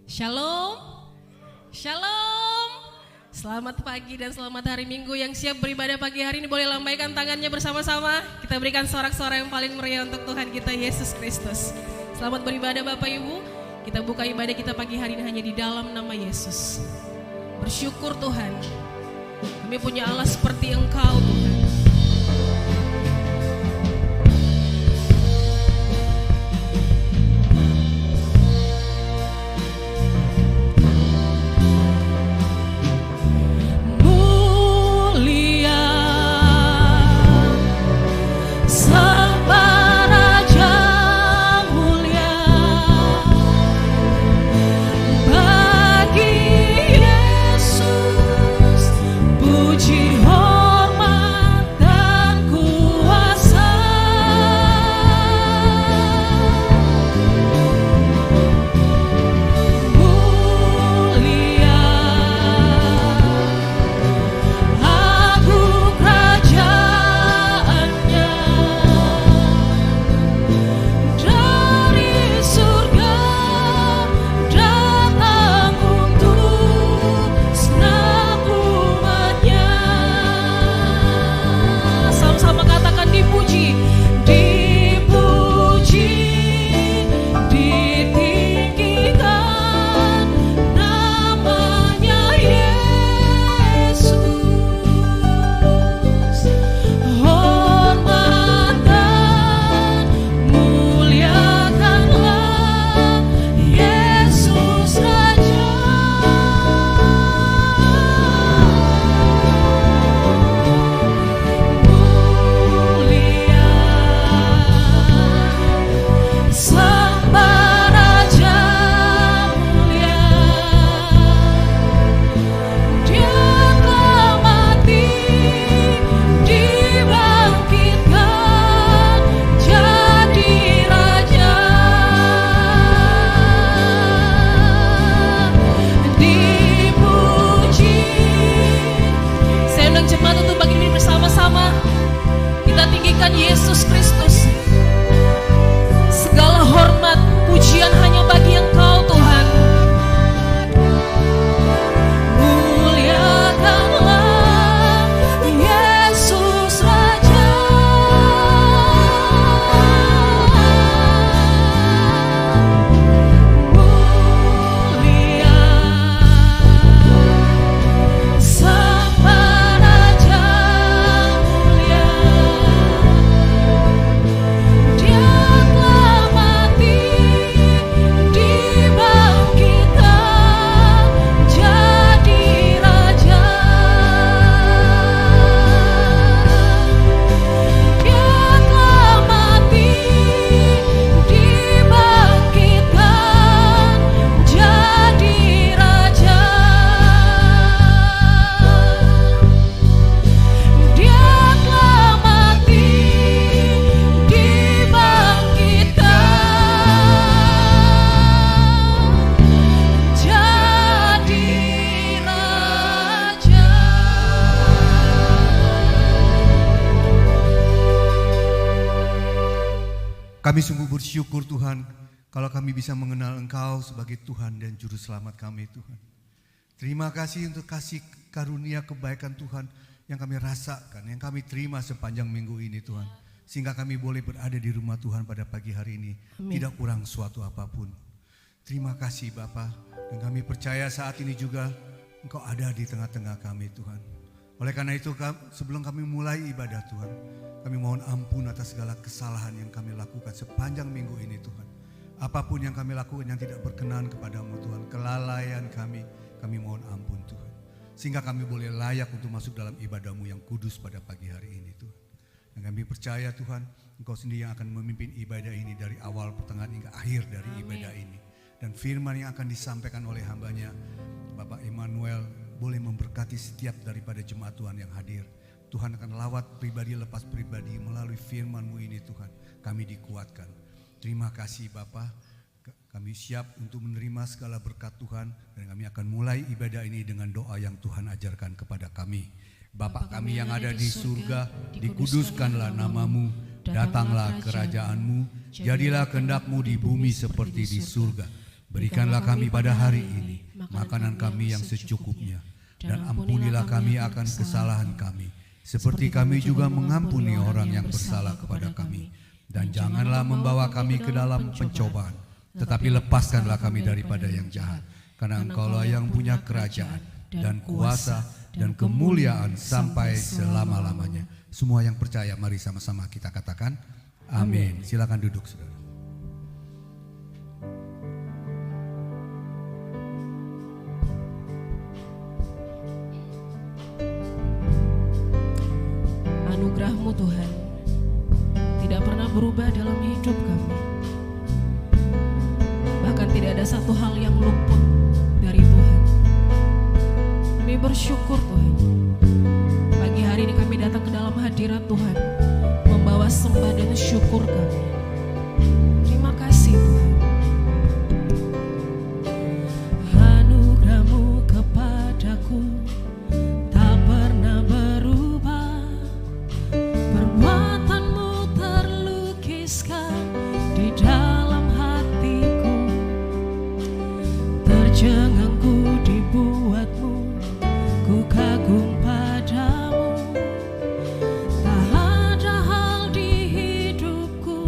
Shalom, shalom. Selamat pagi dan selamat hari Minggu. Yang siap beribadah pagi hari ini boleh lambaikan tangannya bersama-sama. Kita berikan sorak-sorai yang paling meriah untuk Tuhan kita Yesus Kristus. Selamat beribadah Bapak Ibu. Kita buka ibadah kita pagi hari ini hanya di dalam nama Yesus. Bersyukur Tuhan, kami punya Allah seperti Engkau Tuhan. Yesus Kristus, segala hormat, pujian hanya bagi Engkau Tuhan. Muliakanlah Yesus Raja. Mulia Sang Raja mulia. Kami sungguh bersyukur Tuhan kalau kami bisa mengenal Engkau sebagai Tuhan dan Juru Selamat kami Tuhan. Terima kasih untuk kasih karunia kebaikan Tuhan yang kami rasakan, yang kami terima sepanjang minggu ini Tuhan. Sehingga kami boleh berada di rumah Tuhan pada pagi hari ini. Amin. Tidak kurang suatu apapun. Terima kasih Bapa, dan kami percaya saat ini juga Engkau ada di tengah-tengah kami Tuhan. Oleh karena itu sebelum kami mulai ibadah Tuhan, kami mohon ampun atas segala kesalahan yang kami lakukan sepanjang minggu ini Tuhan. Apapun yang kami lakukan yang tidak berkenan kepadamu Tuhan, kelalaian kami mohon ampun Tuhan. Sehingga kami boleh layak untuk masuk dalam ibadahmu yang kudus pada pagi hari ini Tuhan. Dan kami percaya Tuhan, Engkau sendiri yang akan memimpin ibadah ini dari awal, pertengahan hingga akhir dari ibadah ini. Dan firman yang akan disampaikan oleh hambanya Bapak Emmanuel boleh memberkati setiap daripada jemaat Tuhan yang hadir. Tuhan akan lawat pribadi lepas pribadi melalui firman-Mu ini Tuhan. Kami dikuatkan. Terima kasih Bapa. Kami siap untuk menerima segala berkat Tuhan. Dan kami akan mulai ibadah ini dengan doa yang Tuhan ajarkan kepada kami. Bapa kami yang ada di surga, dikuduskanlah nama-Mu. Datanglah kerajaan-Mu. Jadilah kehendak-Mu di bumi seperti di surga. Berikanlah kami pada hari ini makanan kami yang secukupnya, dan ampunilah kami akan kesalahan kami, seperti kami juga mengampuni orang yang bersalah kepada kami. Dan janganlah membawa kami ke dalam pencobaan, tetapi lepaskanlah kami daripada yang jahat. Karena Engkaulah yang punya kerajaan dan kuasa dan kemuliaan sampai selama-lamanya. Semua yang percaya, mari sama-sama kita katakan amin. Silakan duduk, saudara. Anugerah-Mu Tuhan tidak pernah berubah dalam hidup kami. Bahkan tidak ada satu hal yang luput dari Tuhan. Kami bersyukur Tuhan. Pagi hari ini kami datang ke dalam hadirat Tuhan, membawa sembah dan syukur kami. Terima kasih Tuhan. Anugerah-Mu kepadaku tak pernah berubah. Perbuatan-Mu terlukiskan di dalam hatiku. Terjengangku dibuat-Mu, ku kagum padamu. Tak ada hal di hidupku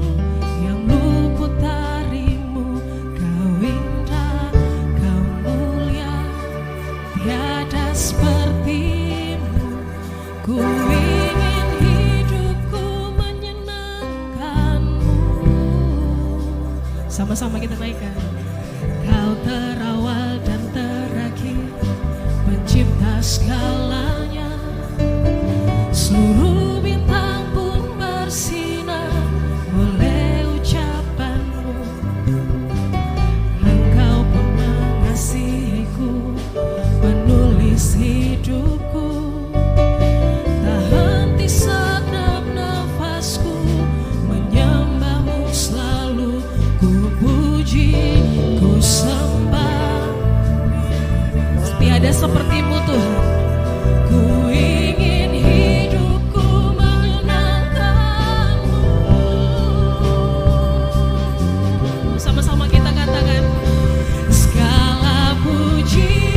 yang luput dari-Mu. Kau indah, Kau mulia, tiada seperti-Mu. Ku ingin hidupku menyenangkan-Mu. Sama-sama kita naikkan. Kau terawal dan terakhir, pencipta segalanya. Seluruh bintang pun bersinar oleh ucapan-Mu. Engkau pun mengasihiku, penulis hidupku. Tak henti segenap nafasku, menyembah-Mu selalu. Ku puji, ku sembah. Tiada seperti-Mu Tuhan. Ku ingin hidupku menyenangkan-Mu. Sama-sama kita katakan. Segala puji,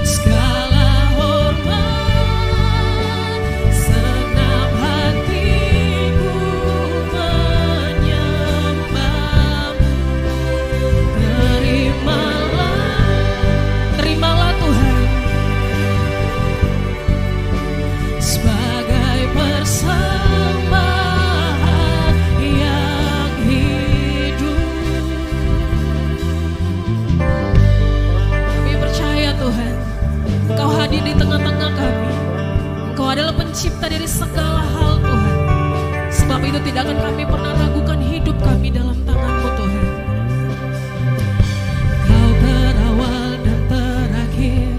segala hormat, segenap hatiku menyembah-Mu. Terimalah Tuhan sebagai persembahan yang hidup. Kami percaya Tuhan, Engkau hadir di tengah-tengah kami. Engkau adalah pencipta dari segala hal Tuhan. Sebab itu tidak akan kami pernah ragukan hidup kami dalam tangan-Mu Tuhan. Kau berawal dan terakhir,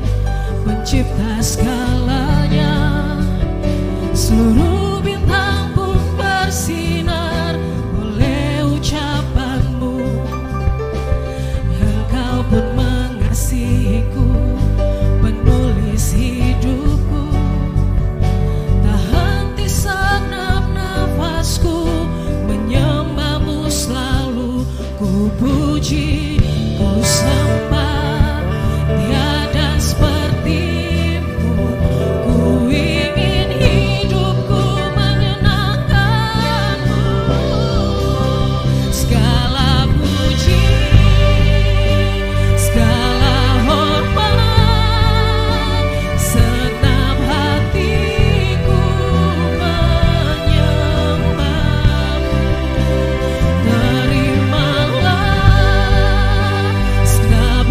pencipta segalanya. Seluruh bintang pun bersinar oleh ucapan-Mu. Engkau pun mengasihiku, penulis hidupku. Tak henti segenap nafasku, menyembah-Mu selalu. Ku puji, ku sembah, tiada seperti-Mu. Ku ingin hidupku menyenangkan-Mu. Segala puji, segala hormat, segenap hatiku menyembah-Mu. Terimalah segenap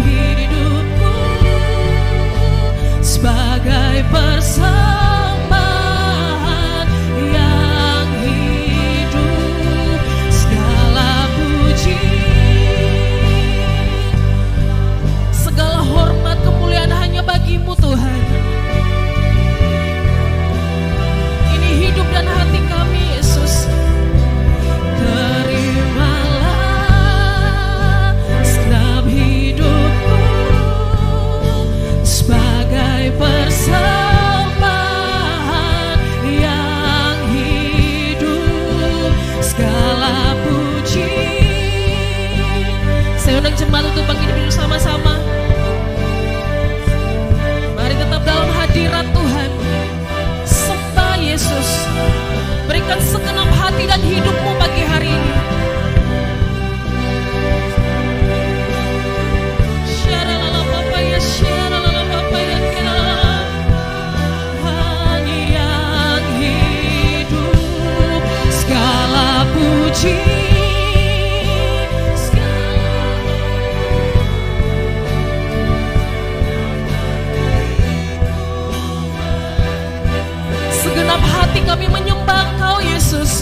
Segenap hati kami menyembah Engkau Yesus.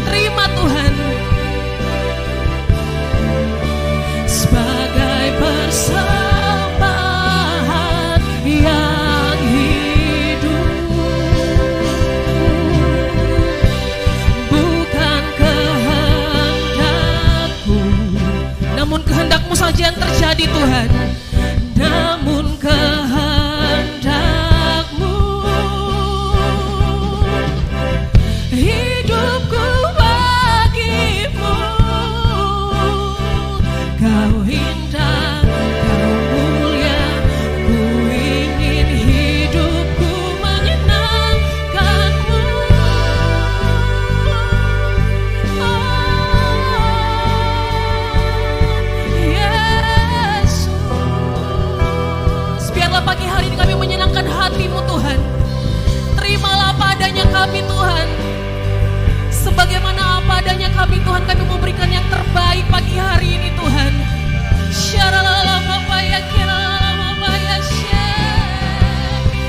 Terima Tuhan. Sebagai persembahan yang hidup, bukan kehendakku, namun kehendak-Mu saja yang terjadi Tuhan. Namun kehendak-Mu, hidupku bagimu. Kau indah, Kau mulia, ku ingin hidupku menyenangkan-Mu. Yesus, biarlah pagi hari ini kami menyenangkan hati-Mu Tuhan. Terimalah apa adanya kami Tuhan. Sebagaimana apa adanya kami Tuhan, kami memberikan yang terbaik pagi hari ini Tuhan.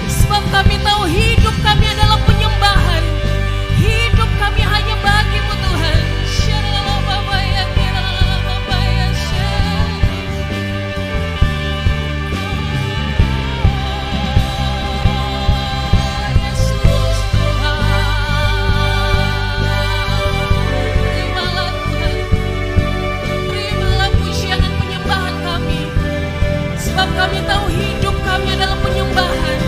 Sebab kami tahu hidup kami adalah penyembahan. Hidup kami hanya bagi-Mu Tuhan. Kami tahu hidup kami adalah penyembahan.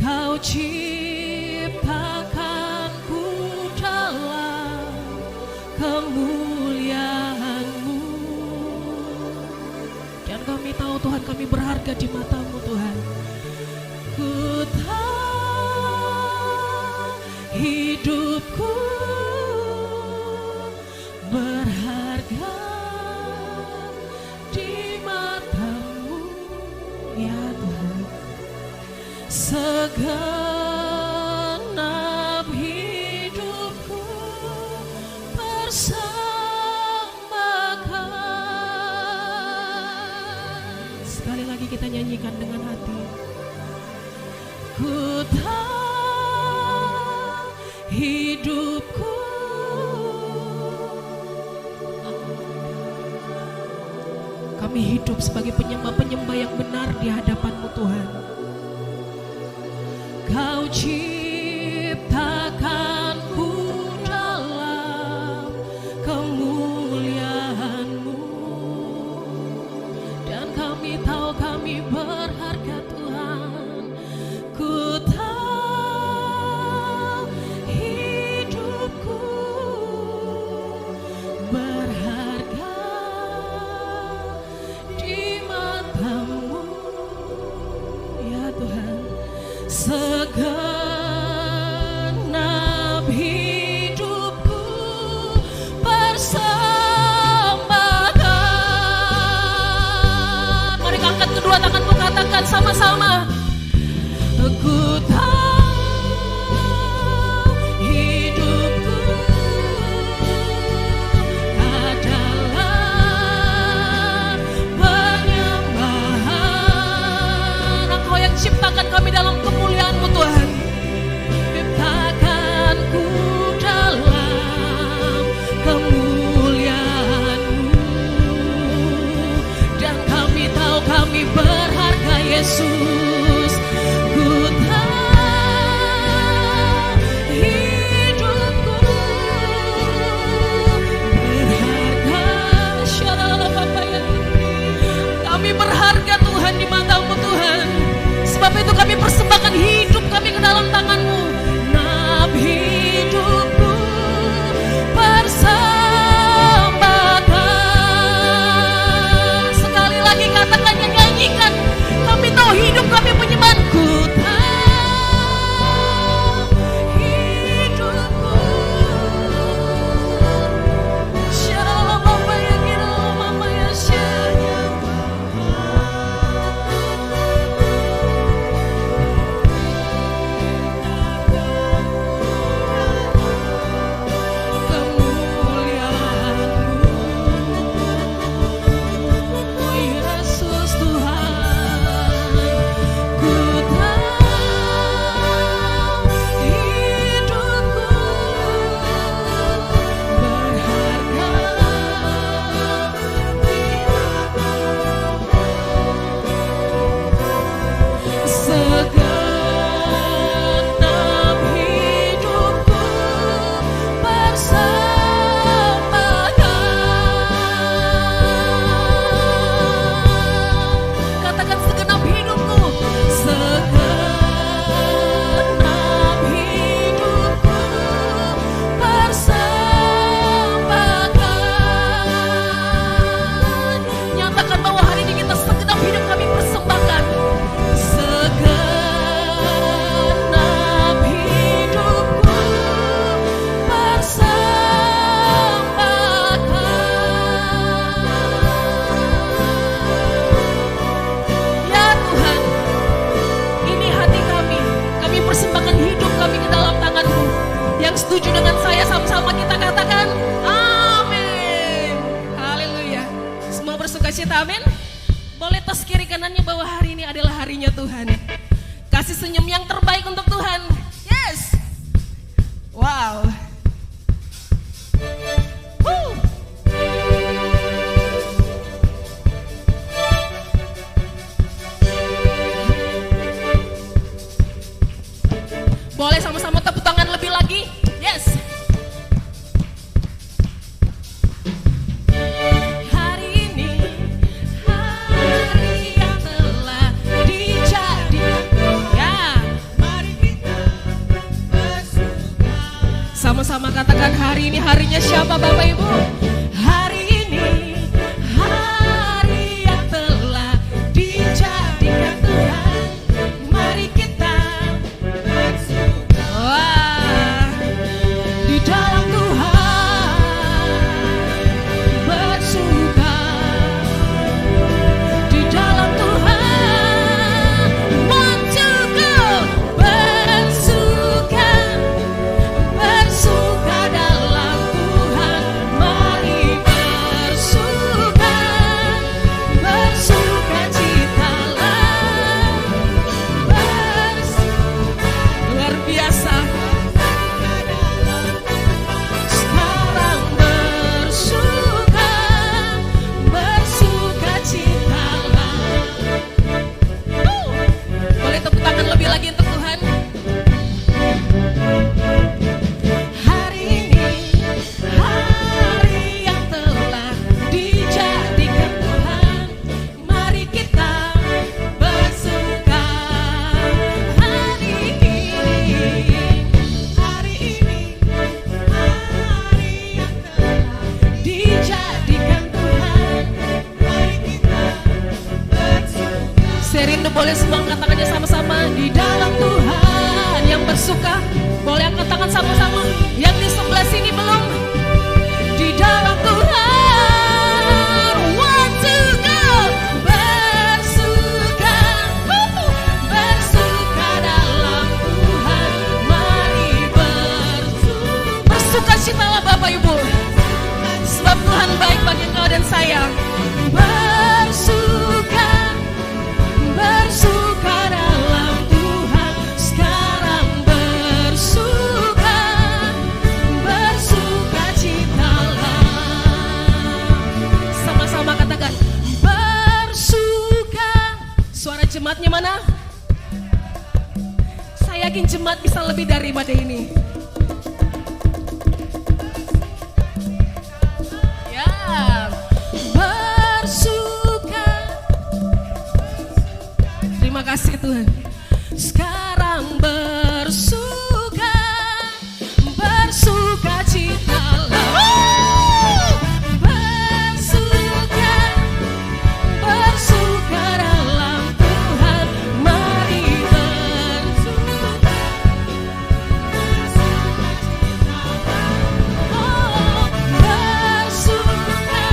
Kau ciptakanku dalam kemuliaan-Mu. Dan kami tahu Tuhan, kami berharga di mata-Mu Tuhan. Ku tahu hidupku berharga di mata-Mu ya Tuhan. Segenap hidupku persembahkan. Sekali lagi kita nyanyikan dengan hati. Ku tahu hidupku kami hidup sebagai penyembah-penyembah yang benar di hadapan-Mu Tuhan. Kau ciptakanku dalam kemuliaan-Mu. Dan kami tahu kami berharga Tuhan. Ku tahu hidupku berharga di mata-Mu ya Tuhan. Segenap hidupku persembahkan. Mari angkat kedua tanganmu, katakan sama-sama. Ku tahu hidupku adalah penyembahan. Engkau yang ciptakan kami dalam kemuliaan-Mu Tuhan. Ciptakanku dalam Yesus. Ku tahu hidupku berharga. Shalalalalapapaya. Kami berharga Tuhan di mata-Mu Tuhan. Sebab itu kami persembahkan hidup kami ke dalam tangan-Mu. Nab hidupku persembahkan. Sekali lagi katakan dan nyanyikan. Kami tahu hidup kami penyembahku. Hidupku Shalalalalapapaya Gilalamamaya Syahya. Yesus Tuhan, ku tahu hidupku berharga. Segenap hidupku persembahkan. Katakan segenap hidupku. Segenap hidupku persembahkan. Nyatakan bahwa hari ini kita segenap hidup kami persembahkan. Segenap hidupku persembahkan. Ya Tuhan, ini hati kami. Kami persembahkan hidup kami ke dalam tangan-Mu. Yang setuju dengan saya sama-sama kita katakan amin. Haleluya. Semua bersukacita, amin. Boleh tos kiri kanannya bahwa hari ini adalah harinya Tuhan. Kasih senyum yang terbaik untuk Tuhan. Yes. Wow. Woo. Boleh sama-sama tepuk tangan lebih lagi. Yes. Hari ini hari yang telah dijadikan. Ya. Mari kita bersuka. Sama-sama katakan hari ini harinya siapa Bapak Ibu? Hari ini hari yang telah dijadikan Tuhan. Mari kita bersuka. Wah, di dalam Tuhan bersuka. Di dalam Tuhan want to go. Bersuka, bersuka dalam Tuhan. Mari bersuka, bersuka citalah. Luar biasa. Sekarang bersuka, bersuka citalah. Boleh tepuk tangan lebih lagi untuk Tuhan. Hari ini hari yang telah dijadikan Tuhan. Mari kita bersuka. Hari ini hari yang telah dijadikan Tuhan. Mari kita bersuka. Serindu boleh semua angkat tangannya sama-sama. Di dalam Tuhan yang bersuka. Boleh angkat tangan sama-sama. Yang di sebelah sini belum. Di dalam Tuhan want to go. Bersuka, bersuka dalam Tuhan. Mari bersuka citalah Bapak Ibu. Sebab Tuhan baik bagi engkau dan saya. Bersuka, bersuka dalam Tuhan. Sekarang bersuka, bersuka jemaatnya mana? Saya yakin jemaat bisa lebih daripada ini. Ya, bersuka. Terima kasih Tuhan. Sekarang bersuka, bersuka citalah. Bersuka, bersuka dalam Tuhan. Mari bersuka. Oh, bersuka,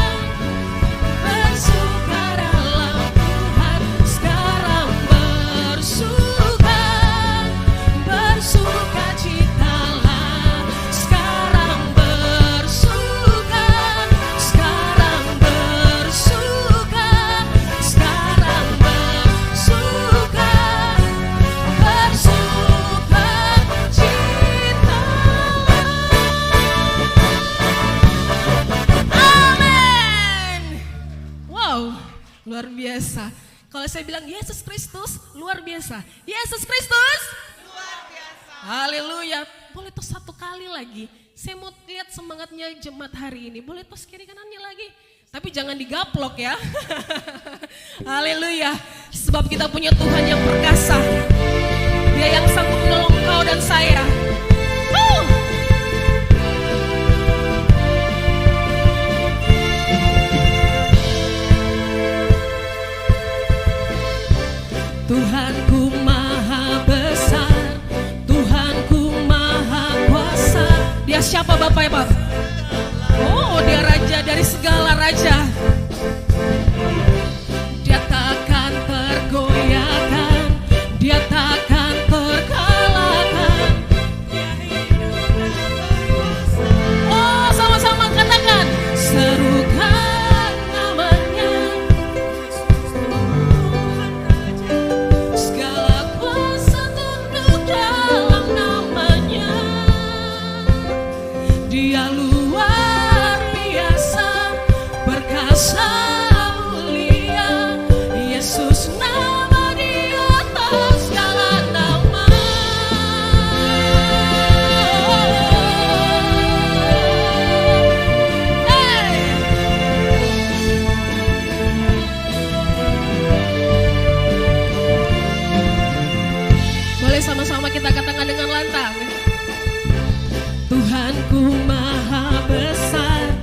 bersuka dalam Tuhan. Sekarang bersuka, bersuka citalah. Sekarang bersuka, sekarang bersuka, sekarang bersuka, bersuka citalah. Amin. Wow, luar biasa. Kalau saya bilang Yesus Kristus luar biasa. Yesus Kristus luar biasa. Haleluya. Boleh tos satu kali lagi. Saya mau lihat semangatnya jemaat hari ini. Boleh tos kiri kanannya lagi. Tapi jangan digaplok ya. Haleluya. Sebab kita punya Tuhan yang perkasa. Dia yang sanggup menolong kau dan saya. Tuhanku maha besar, Tuhanku maha kuasa. Dia siapa Bapak ya Pak? Oh, dia raja dari segala raja. Dia takkan tergoyahkan, dia takkan terkalahkan. Oh, sama-sama katakan, serukan namanya. Segala kuasa tunduk dalam namanya. Dia luar biasa, perkasa mulia. Yesus nama di atas segala nama. Hey! Boleh sama-sama kita katakan dengan lantang. Tuhanku maha besar,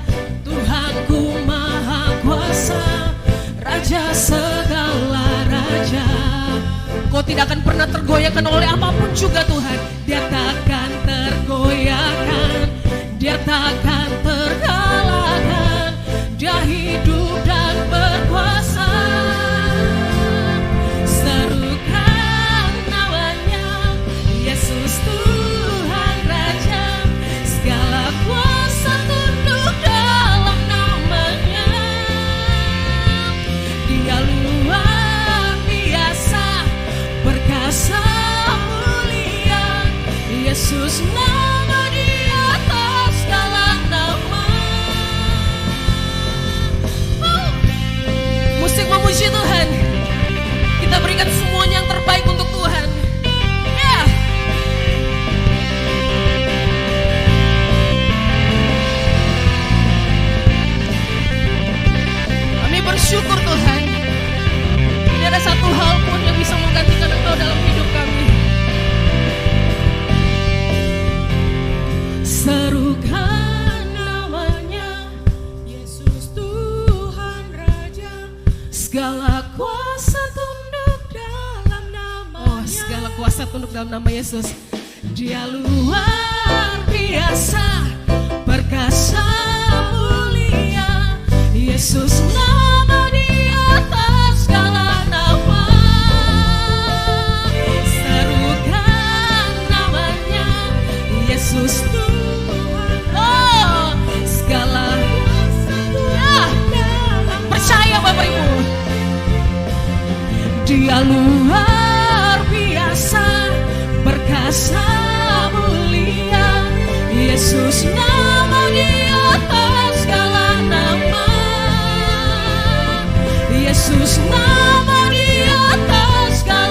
Tuhanku maha kuasa, Raja segala raja. Kau tidak akan pernah tergoyahkan oleh apapun juga Tuhan. Dia takkan tergoyahkan, dia takkan terkalahkan. Dia hidup dan berkuasa. Serukan namanya, Yesus Tuhan Raja. Segala kuasa tunduk dalam namanya. Dia luar biasa, perkasa mulia. Yesus nama di atas segala nama. Musik memuji Tuhan. Kita berikan semuanya yang terbaik untuk Tuhan. Ya. Kami bersyukur Tuhan. Tidak ada satu hal pun yang bisa menggantikan Engkau dalam hidup kami. Serukan namanya, Yesus Tuhan Raja. Segala kuasa tunduk dalam namanya. Oh, segala kuasa tunduk dalam nama Yesus. Dia luar biasa, perkasa mulia. Yesus nama di atas segala nama. Serukan namanya, Yesus Tuhan. Oh, segala ya, percaya Bapak Ibu. Dia luar biasa, perkasa mulia. Yesus nama di atas segala nama. Yesus nama di atas segala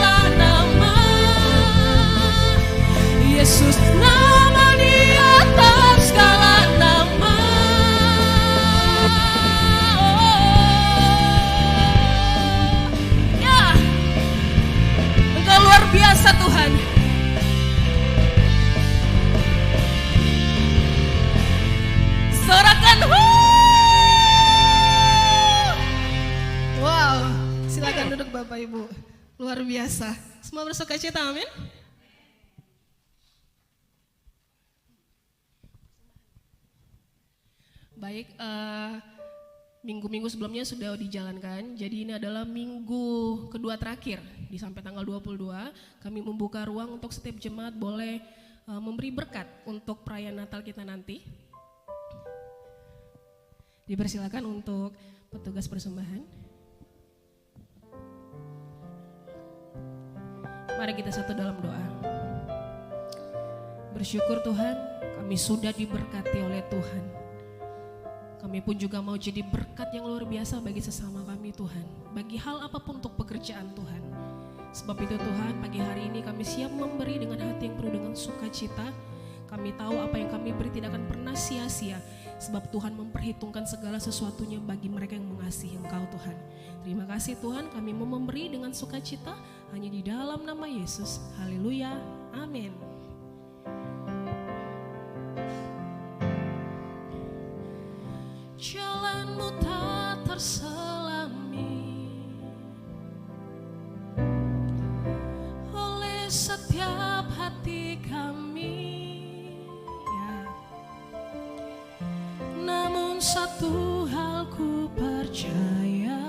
Tuhan. Sorakan, wow, silakan duduk Bapak Ibu. Luar biasa. Semua bersukacita, amin. Baik, minggu-minggu sebelumnya sudah dijalankan. Jadi ini adalah minggu kedua terakhir di sampai tanggal 22. Kami membuka ruang untuk setiap jemaat boleh memberi berkat untuk perayaan Natal kita nanti. Dipersilakan untuk petugas persembahan. Mari kita satu dalam doa. Bersyukur Tuhan, kami sudah diberkati oleh Tuhan. Kami pun juga mau jadi berkat yang luar biasa bagi sesama kami Tuhan. Bagi hal apapun untuk pekerjaan Tuhan. Sebab itu Tuhan, pagi hari ini kami siap memberi dengan hati yang penuh dengan sukacita. Kami tahu apa yang kami beri tidak akan pernah sia-sia. Sebab Tuhan memperhitungkan segala sesuatunya bagi mereka yang mengasihi Engkau Tuhan. Terima kasih Tuhan, kami mau memberi dengan sukacita hanya di dalam nama Yesus. Haleluya, amin. Jalanmu tak terselami oleh setiap hati kami, ya. Namun satu hal ku percaya,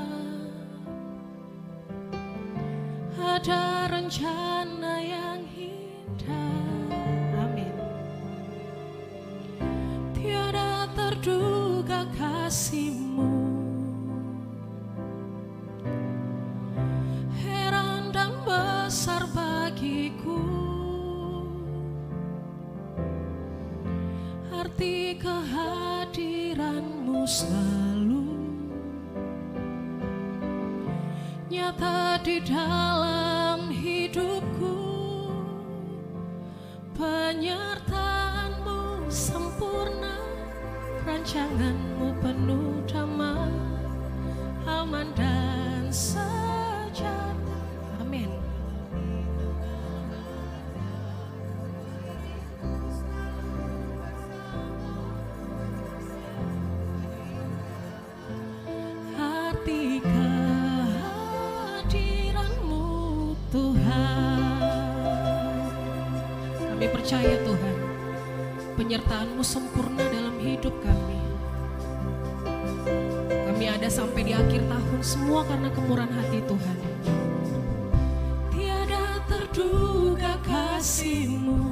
ada rencana yang indah, amin. Tiada terduga kasih-Mu, heran dan besar bagiku, arti kehadiran-Mu selalu nyata di dalam hidupku. Penyertaan-Mu sempurna, rancangan-Mu penuh damai, aman dan sejahtera. Amin. Arti kehadiran-Mu Tuhan. Kami percaya Tuhan, penyertaan-Mu sempurna dalam hidup kami. Kami ada sampai di akhir tahun semua karena kemurahan hati Tuhan. Tiada terduga kasih-Mu,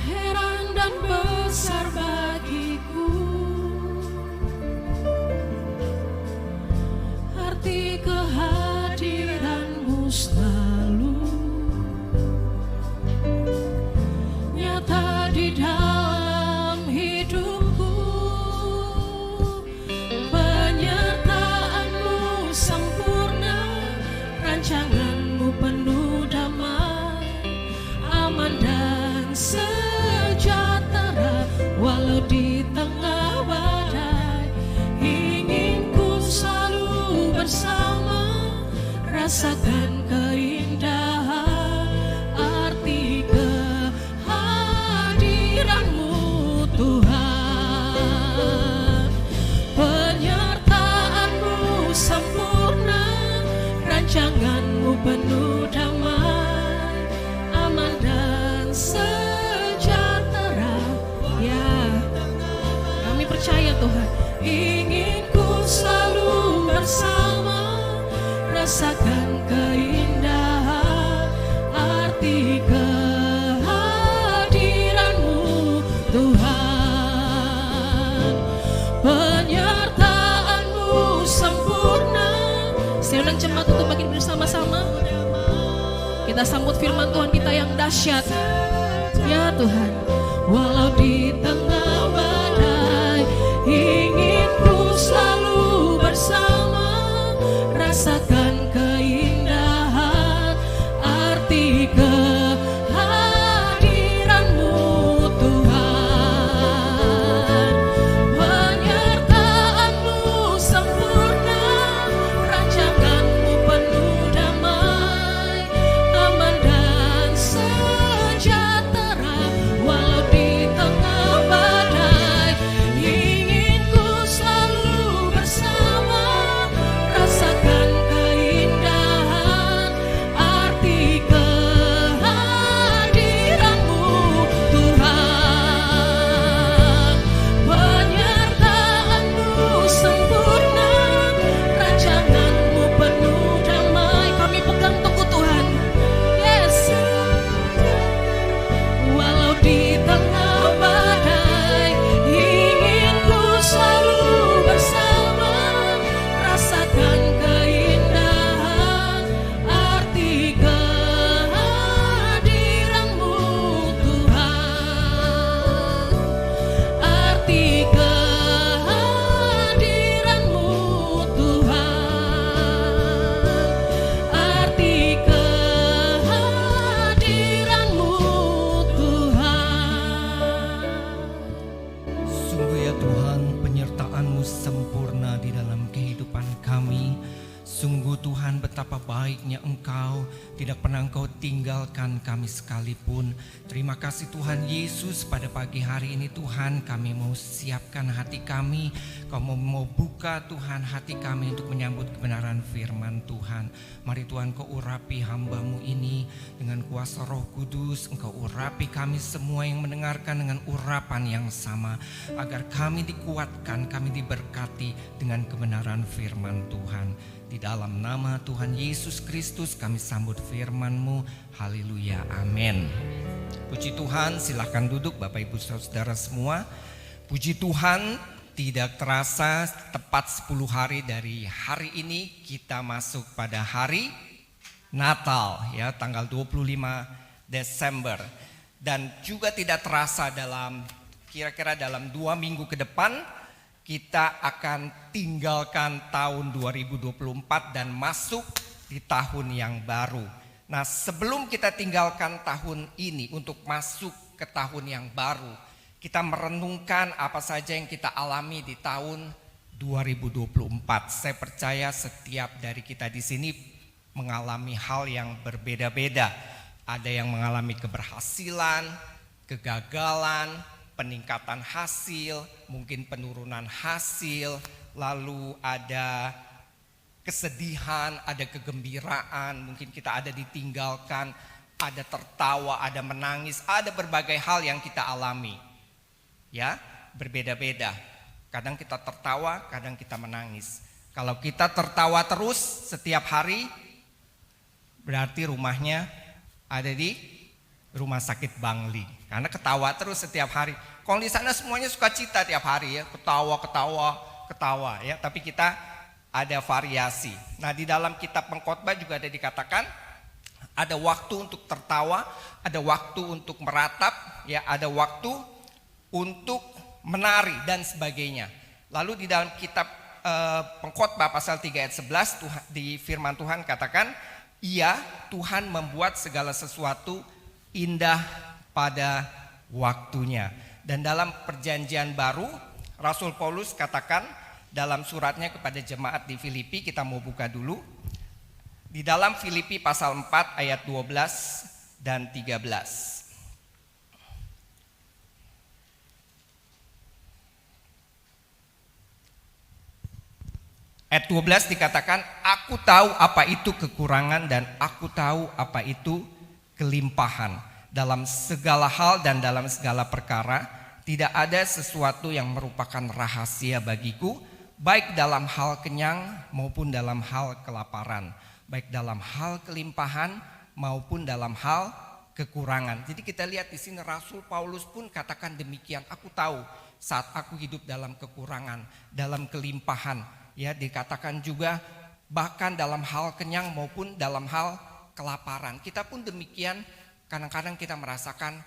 heran dan besar bagiku, arti kehadiran-Mu selalu nyata di dalam hidupku. Penyertaan-Mu sempurna, rancangan-Mu penuh damai, aman dan sejahtera. Walau di tengah badai, ingin ku selalu bersama, rasakan keindahan arti kehadiran-Mu Tuhan. Penyertaan-Mu sempurna, rancangan-Mu penuh damai, aman dan sejahtera. Ya, kami percaya Tuhan, ingin ku selalu bersama, rasakan keindahan arti kehadiran-Mu Tuhan. Penyertaan-Mu sempurna. Silakan jemaat untuk bagi bersama-sama. Kita sambut firman Tuhan kita yang dahsyat. Ya Tuhan, walau di tengah badai, ingin ku selalu bersama, rasakan keindahan arti kehadiran-Mu Tuhan. Penyertaan-Mu sempurna, rancangan-Mu penuh damai, betapa baiknya Engkau, tidak pernah Engkau tinggalkan kami sekalipun. Terima kasih Tuhan Yesus, pada pagi hari ini Tuhan kami mau siapkan hati kami. Kau mau buka Tuhan hati kami untuk menyambut kebenaran firman Tuhan. Mari Tuhan Kau urapi hamba-Mu ini dengan kuasa Roh Kudus. Engkau urapi kami semua yang mendengarkan dengan urapan yang sama, agar kami dikuatkan, kami diberkati dengan kebenaran firman Tuhan. Di dalam nama Tuhan Yesus Kristus kami sambut firman-Mu. Haleluya, amin. Puji Tuhan, silakan duduk Bapak Ibu Saudara semua. Puji Tuhan, tidak terasa tepat 10 hari dari hari ini kita masuk pada hari Natal, ya, tanggal 25 Desember. Dan juga tidak terasa dalam kira-kira dalam 2 minggu ke depan kita akan tinggalkan tahun 2024 dan masuk di tahun yang baru. Nah, sebelum kita tinggalkan tahun ini untuk masuk ke tahun yang baru, kita merenungkan apa saja yang kita alami di tahun 2024. Saya percaya setiap dari kita di sini mengalami hal yang berbeda-beda. Ada yang mengalami keberhasilan, kegagalan, peningkatan hasil, mungkin penurunan hasil, lalu ada kesedihan, ada kegembiraan, mungkin kita ada ditinggalkan, ada tertawa, ada menangis, ada berbagai hal yang kita alami. Ya, berbeda-beda. Kadang kita tertawa, kadang kita menangis. Kalau kita tertawa terus setiap hari, berarti rumahnya ada di rumah sakit Bangli. Karena ketawa terus setiap hari. Kalau di sana semuanya sukacita tiap hari, ya, ketawa ya. Tapi kita ada variasi. Nah, di dalam kitab Pengkhotbah juga ada dikatakan ada waktu untuk tertawa, ada waktu untuk meratap, ya, ada waktu untuk menari dan sebagainya. Lalu di dalam kitab Pengkhotbah pasal 3 ayat 11 di firman Tuhan katakan, "Ia Tuhan membuat segala sesuatu indah pada waktunya." Dan dalam perjanjian baru, Rasul Paulus katakan dalam suratnya kepada jemaat di Filipi, kita mau buka dulu. Di dalam Filipi pasal 4 ayat 12 dan 13. Ayat 12 dikatakan, "Aku tahu apa itu kekurangan dan aku tahu apa itu kelimpahan. Dalam segala hal dan dalam segala perkara, tidak ada sesuatu yang merupakan rahasia bagiku, baik dalam hal kenyang maupun dalam hal kelaparan, baik dalam hal kelimpahan maupun dalam hal kekurangan." Jadi kita lihat di sini Rasul Paulus pun katakan demikian. Aku tahu saat aku hidup dalam kekurangan, dalam kelimpahan, ya, dikatakan juga bahkan dalam hal kenyang maupun dalam hal kelaparan. Kita pun demikian. Kadang-kadang kita merasakan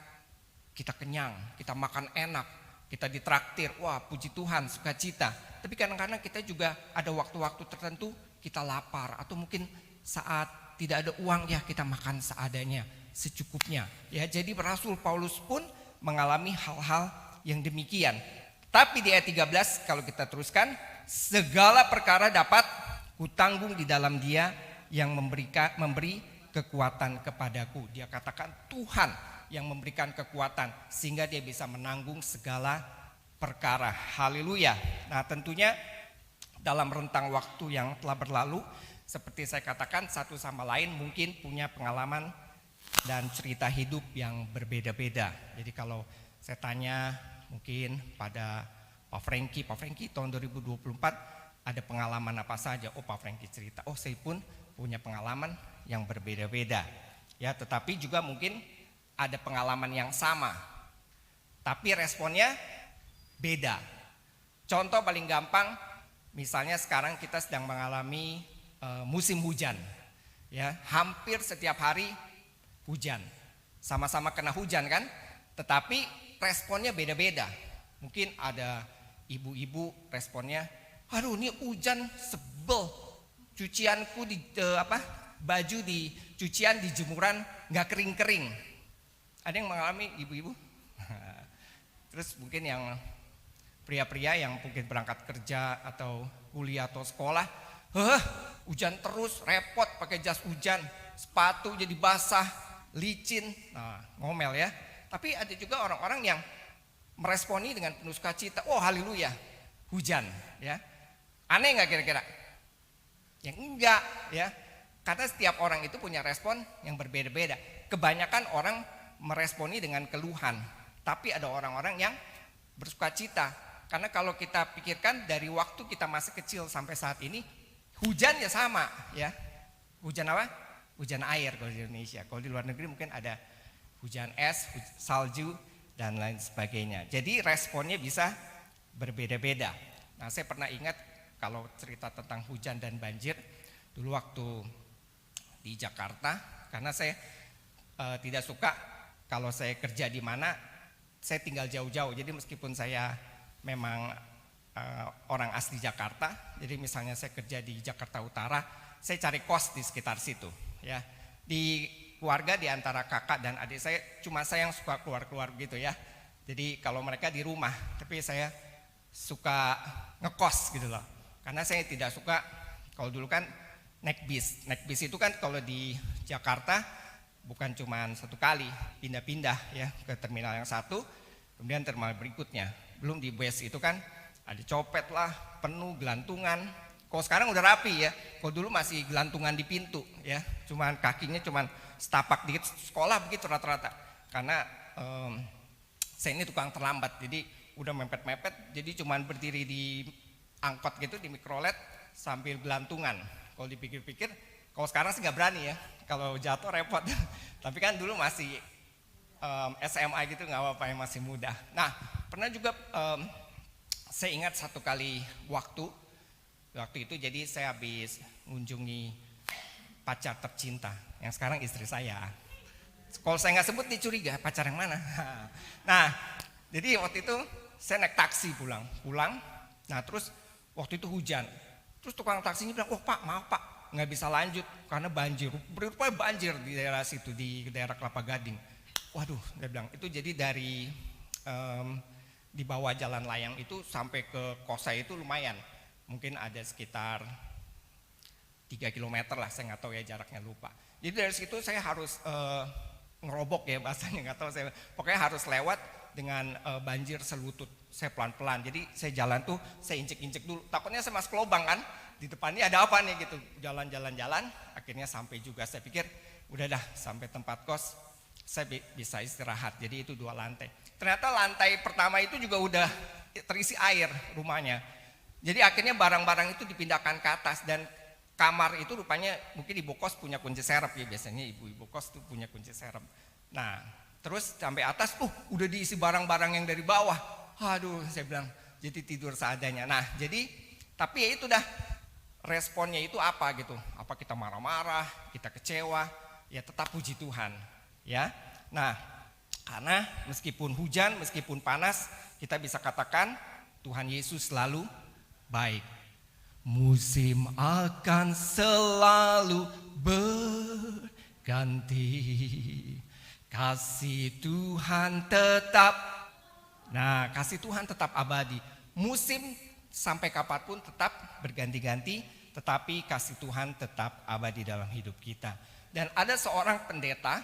kita kenyang, kita makan enak, kita ditraktir, wah puji Tuhan, sukacita. Tapi kadang-kadang kita juga ada waktu-waktu tertentu kita lapar, atau mungkin saat tidak ada uang, ya kita makan seadanya, secukupnya. Ya, jadi Rasul Paulus pun mengalami hal-hal yang demikian. Tapi di ayat 13 kalau kita teruskan, "Segala perkara dapat kutanggung di dalam Dia yang memberi kekuatan kepadaku." Dia katakan Tuhan yang memberikan kekuatan sehingga dia bisa menanggung segala perkara. Haleluya. Nah, tentunya dalam rentang waktu yang telah berlalu, seperti saya katakan, satu sama lain mungkin punya pengalaman dan cerita hidup yang berbeda-beda. Jadi kalau saya tanya mungkin pada Pak Franky tahun 2024 ada pengalaman apa saja? Oh, Pak Franky cerita, oh saya pun punya pengalaman yang berbeda-beda. Ya, tetapi juga mungkin ada pengalaman yang sama, tapi responnya beda. Contoh paling gampang, misalnya sekarang kita sedang mengalami musim hujan. Ya, hampir setiap hari hujan. Sama-sama kena hujan kan? Tetapi responnya beda-beda. Mungkin ada ibu-ibu responnya, aduh ini hujan sebel, cucianku baju di cucian di jemuran nggak kering-kering. Ada yang mengalami ibu-ibu? Terus mungkin yang pria-pria yang mungkin berangkat kerja atau kuliah atau sekolah, Hujan terus, repot pakai jas hujan, sepatu jadi basah, licin. Nah, ngomel ya. Tapi ada juga orang-orang yang meresponi dengan penuh sukacita. Oh, haleluya, hujan ya. Aneh nggak kira-kira? Yang enggak ya. Karena setiap orang itu punya respon yang berbeda-beda. Kebanyakan orang meresponi dengan keluhan. Tapi ada orang-orang yang bersukacita. Karena kalau kita pikirkan dari waktu kita masih kecil sampai saat ini, hujan ya sama ya. Hujan apa? Hujan air kalau di Indonesia. Kalau di luar negeri mungkin ada hujan es, salju, dan lain sebagainya. Jadi responnya bisa berbeda-beda. Nah, saya pernah ingat kalau cerita tentang hujan dan banjir, dulu waktu di Jakarta, karena saya tidak suka kalau saya kerja di mana, saya tinggal jauh-jauh. Jadi meskipun saya memang orang asli Jakarta, jadi misalnya saya kerja di Jakarta Utara, saya cari kos di sekitar situ. Ya, di keluarga di antara kakak dan adik saya, cuma saya yang suka keluar-keluar gitu ya. Jadi kalau mereka di rumah, tapi saya suka ngekos gitu loh. Karena saya tidak suka, kalau dulu kan naik bis. Naik bis itu kan kalau di Jakarta bukan cuma satu kali, pindah-pindah ya ke terminal yang satu, kemudian terminal berikutnya. Belum di bus itu kan ada copet lah, penuh, gelantungan. Kalau sekarang udah rapi ya, kalau dulu masih gelantungan di pintu ya, cuman kakinya cuman setapak dikit. Sekolah begitu rata-rata. Karena saya ini tukang terlambat, jadi udah mepet-mepet, jadi cuman berdiri di angkot gitu, di mikrolet sambil gelantungan. Kalau dipikir-pikir, kalau sekarang sih nggak berani ya, kalau jatuh repot. Tapi kan dulu masih SMA gitu, nggak apa-apa, yang masih muda. Nah, pernah juga saya ingat satu kali waktu itu, jadi saya habis mengunjungi pacar tercinta yang sekarang istri saya. Kalau saya nggak sebut dicuriga pacar yang mana. Nah, jadi waktu itu saya naik taksi pulang. Nah, terus waktu itu hujan. Terus tukang taksinya bilang, oh Pak, maaf Pak, nggak bisa lanjut karena banjir. Berupaya banjir di daerah situ, di daerah Kelapa Gading. Waduh, dia bilang itu jadi dari di bawah jalan layang itu sampai ke Kosai itu lumayan. Mungkin ada sekitar 3 km lah, saya nggak tahu ya jaraknya, lupa. Jadi dari situ saya harus ngerobok ya bahasanya, nggak tahu saya. Pokoknya harus lewat dengan banjir selutut. Saya pelan-pelan, jadi saya jalan tuh saya injek-injek dulu. Takutnya saya masuk lubang kan, di depannya ada apa nih gitu. Jalan-jalan, akhirnya sampai juga. Saya pikir udah dah sampai tempat kos, saya bisa istirahat. Jadi itu 2 lantai. Ternyata lantai pertama itu juga udah terisi air rumahnya. Jadi akhirnya barang-barang itu dipindahkan ke atas, dan kamar itu rupanya mungkin ibu kos punya kunci serep ya, biasanya ibu-ibu kos tuh punya kunci serep. Nah, terus sampai atas udah diisi barang-barang yang dari bawah. Aduh, saya bilang jadi tidur seadanya. Nah, jadi tapi ya itu dah responnya itu apa gitu. Apa kita marah-marah, kita kecewa, ya tetap puji Tuhan, ya. Nah, karena meskipun hujan, meskipun panas, kita bisa katakan Tuhan Yesus selalu baik. Musim akan selalu berganti, kasih Tuhan tetap. Nah, kasih Tuhan tetap abadi. Musim sampai kapanpun tetap berganti-ganti, tetapi kasih Tuhan tetap abadi dalam hidup kita. Dan ada seorang pendeta,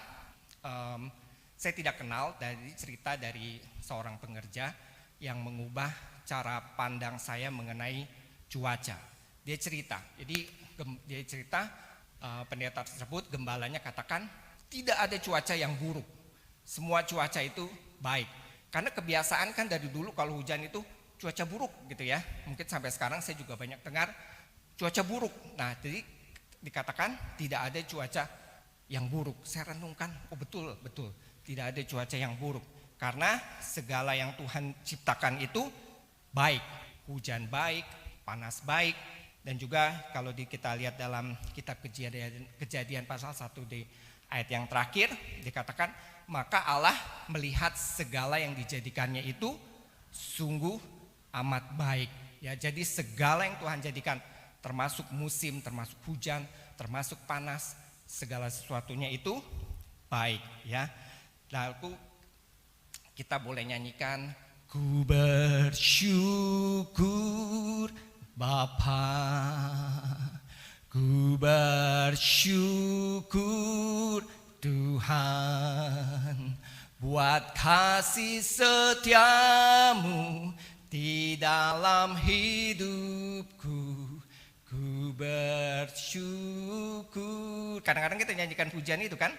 saya tidak kenal, dari cerita dari seorang pengerja yang mengubah cara pandang saya mengenai cuaca. Dia cerita, pendeta tersebut, gembalanya katakan tidak ada cuaca yang buruk, semua cuaca itu baik. Karena kebiasaan kan dari dulu kalau hujan itu cuaca buruk gitu ya. Mungkin sampai sekarang saya juga banyak dengar cuaca buruk. Nah, jadi dikatakan tidak ada cuaca yang buruk. Saya renungkan, oh betul, tidak ada cuaca yang buruk. Karena segala yang Tuhan ciptakan itu baik. Hujan baik, panas baik, dan juga kalau kita lihat dalam kitab Kejadian pasal 1 di ayat yang terakhir dikatakan, maka Allah melihat segala yang dijadikannya itu sungguh amat baik. Ya, jadi segala yang Tuhan jadikan, termasuk musim, termasuk hujan, termasuk panas, segala sesuatunya itu baik. Ya, lalu kita boleh nyanyikan, ku bersyukur Bapa Ku bersyukur Tuhan buat kasih setiamu di dalam hidupku. Ku bersyukur. Kadang-kadang kita nyanyikan pujian itu kan,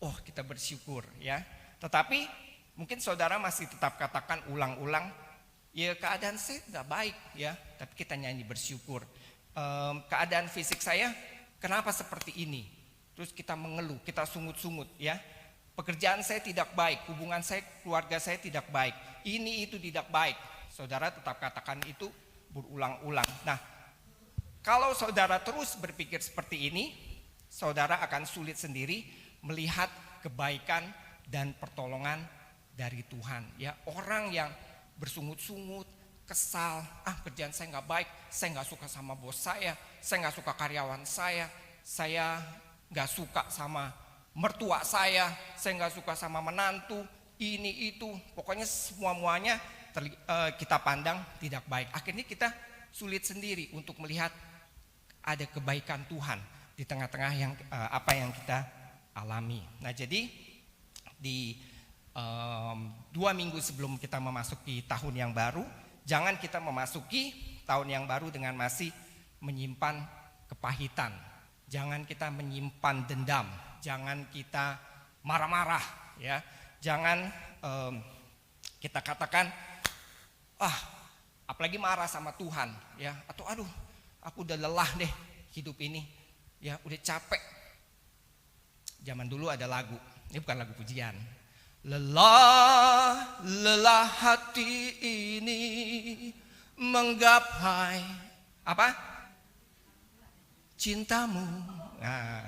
oh kita bersyukur ya. Tetapi mungkin saudara masih tetap katakan ulang-ulang, ya keadaan saya nggak baik ya, tapi kita nyanyi bersyukur. Keadaan fisik saya kenapa seperti ini? Terus kita mengeluh, kita sungut-sungut ya. Pekerjaan saya tidak baik, hubungan saya, keluarga saya tidak baik, ini itu tidak baik. Saudara tetap katakan itu berulang-ulang. Nah, kalau saudara terus berpikir seperti ini, saudara akan sulit sendiri melihat kebaikan dan pertolongan dari Tuhan. Ya, orang yang bersungut-sungut, kesal, kerjaan saya nggak baik, saya nggak suka sama bos saya nggak suka karyawan saya nggak suka sama mertua saya nggak suka sama menantu, ini itu, pokoknya semua-muanya kita pandang tidak baik. Akhirnya kita sulit sendiri untuk melihat ada kebaikan Tuhan di tengah-tengah yang apa yang kita alami. Nah, jadi di 2 minggu sebelum kita memasuki tahun yang baru, jangan kita memasuki tahun yang baru dengan masih menyimpan kepahitan. Jangan kita menyimpan dendam. Jangan kita marah-marah ya. Jangan kita katakan apalagi marah sama Tuhan ya, atau aduh aku udah lelah deh hidup ini ya, udah capek. Zaman dulu ada lagu, ini bukan lagu pujian. Lelah hati ini menggapai apa? Cintamu. Nah,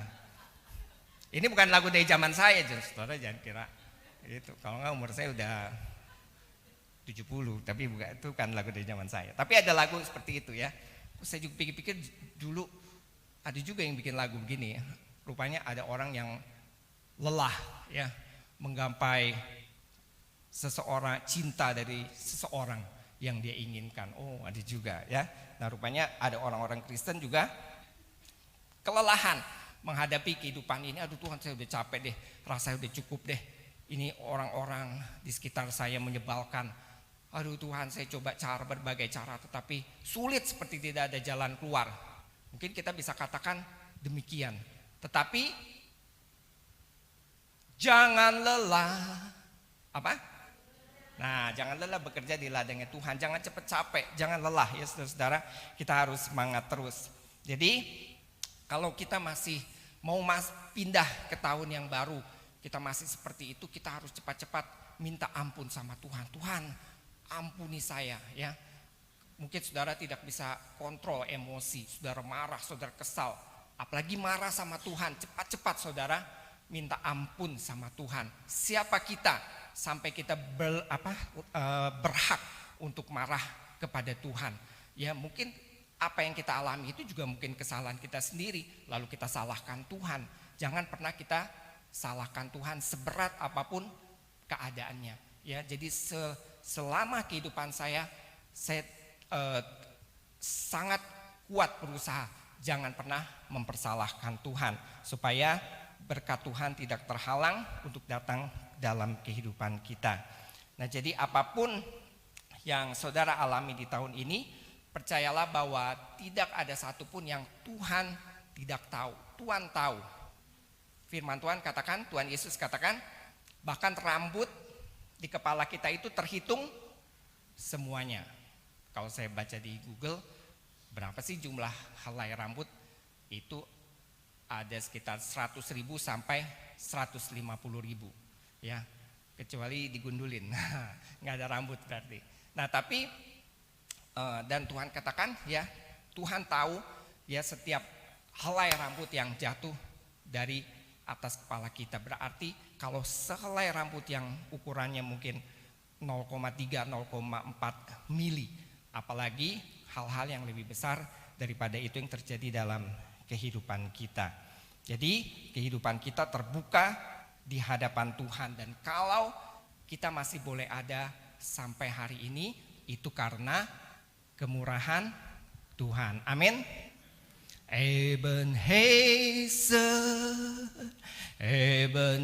ini bukan lagu dari zaman saya, saudara jangan kira itu. Kalau nggak umur saya udah 70, tapi bukan, itu kan lagu dari zaman saya. Tapi ada lagu seperti itu ya. Saya juga pikir-pikir dulu ada juga yang bikin lagu begini ya. Rupanya ada orang yang lelah ya, menggapai seseorang, cinta dari seseorang yang dia inginkan. Oh, ada juga ya. Nah, rupanya ada orang-orang Kristen juga kelelahan menghadapi kehidupan ini. Aduh Tuhan, saya udah capek deh, rasanya udah cukup deh. Ini orang-orang di sekitar saya menyebalkan. Aduh Tuhan, saya coba berbagai cara, tetapi sulit, seperti tidak ada jalan keluar. Mungkin kita bisa katakan demikian. Tetapi jangan lelah, apa? Nah, jangan lelah bekerja di ladangnya Tuhan. Jangan cepat capek, jangan lelah ya saudara-saudara. Kita harus semangat terus. Jadi kalau kita masih mau pindah ke tahun yang baru, kita masih seperti itu, kita harus cepat-cepat minta ampun sama Tuhan. Tuhan, ampuni saya ya. Mungkin saudara tidak bisa kontrol emosi, saudara marah, saudara kesal. Apalagi marah sama Tuhan, cepat-cepat saudara minta ampun sama Tuhan. Siapa kita sampai kita berhak untuk marah kepada Tuhan? Ya, mungkin apa yang kita alami itu juga mungkin kesalahan kita sendiri, lalu kita salahkan Tuhan. Jangan pernah kita salahkan Tuhan seberat apapun keadaannya. Ya, jadi selama kehidupan saya sangat kuat berusaha jangan pernah mempersalahkan Tuhan, supaya berkat Tuhan tidak terhalang untuk datang dalam kehidupan kita. Nah, jadi apapun yang saudara alami di tahun ini, percayalah bahwa tidak ada satupun yang Tuhan tidak tahu. Tuhan tahu. Firman Tuhan katakan, Tuhan Yesus katakan, bahkan rambut di kepala kita itu terhitung semuanya. Kalau saya baca di Google, berapa sih jumlah helai rambut? Itu ada sekitar 100.000 sampai 150.000 ya, kecuali digundulin nggak ada rambut berarti. Nah, tapi dan Tuhan katakan ya, Tuhan tahu ya setiap helai rambut yang jatuh dari atas kepala kita. Berarti kalau sehelai rambut yang ukurannya mungkin 0,3 0,4 mili, apalagi hal-hal yang lebih besar daripada itu yang terjadi dalam kehidupan kita. Jadi kehidupan kita terbuka di hadapan Tuhan, dan kalau kita masih boleh ada sampai hari ini, itu karena kemurahan Tuhan. Amin. Ebenezer, Ebenezer,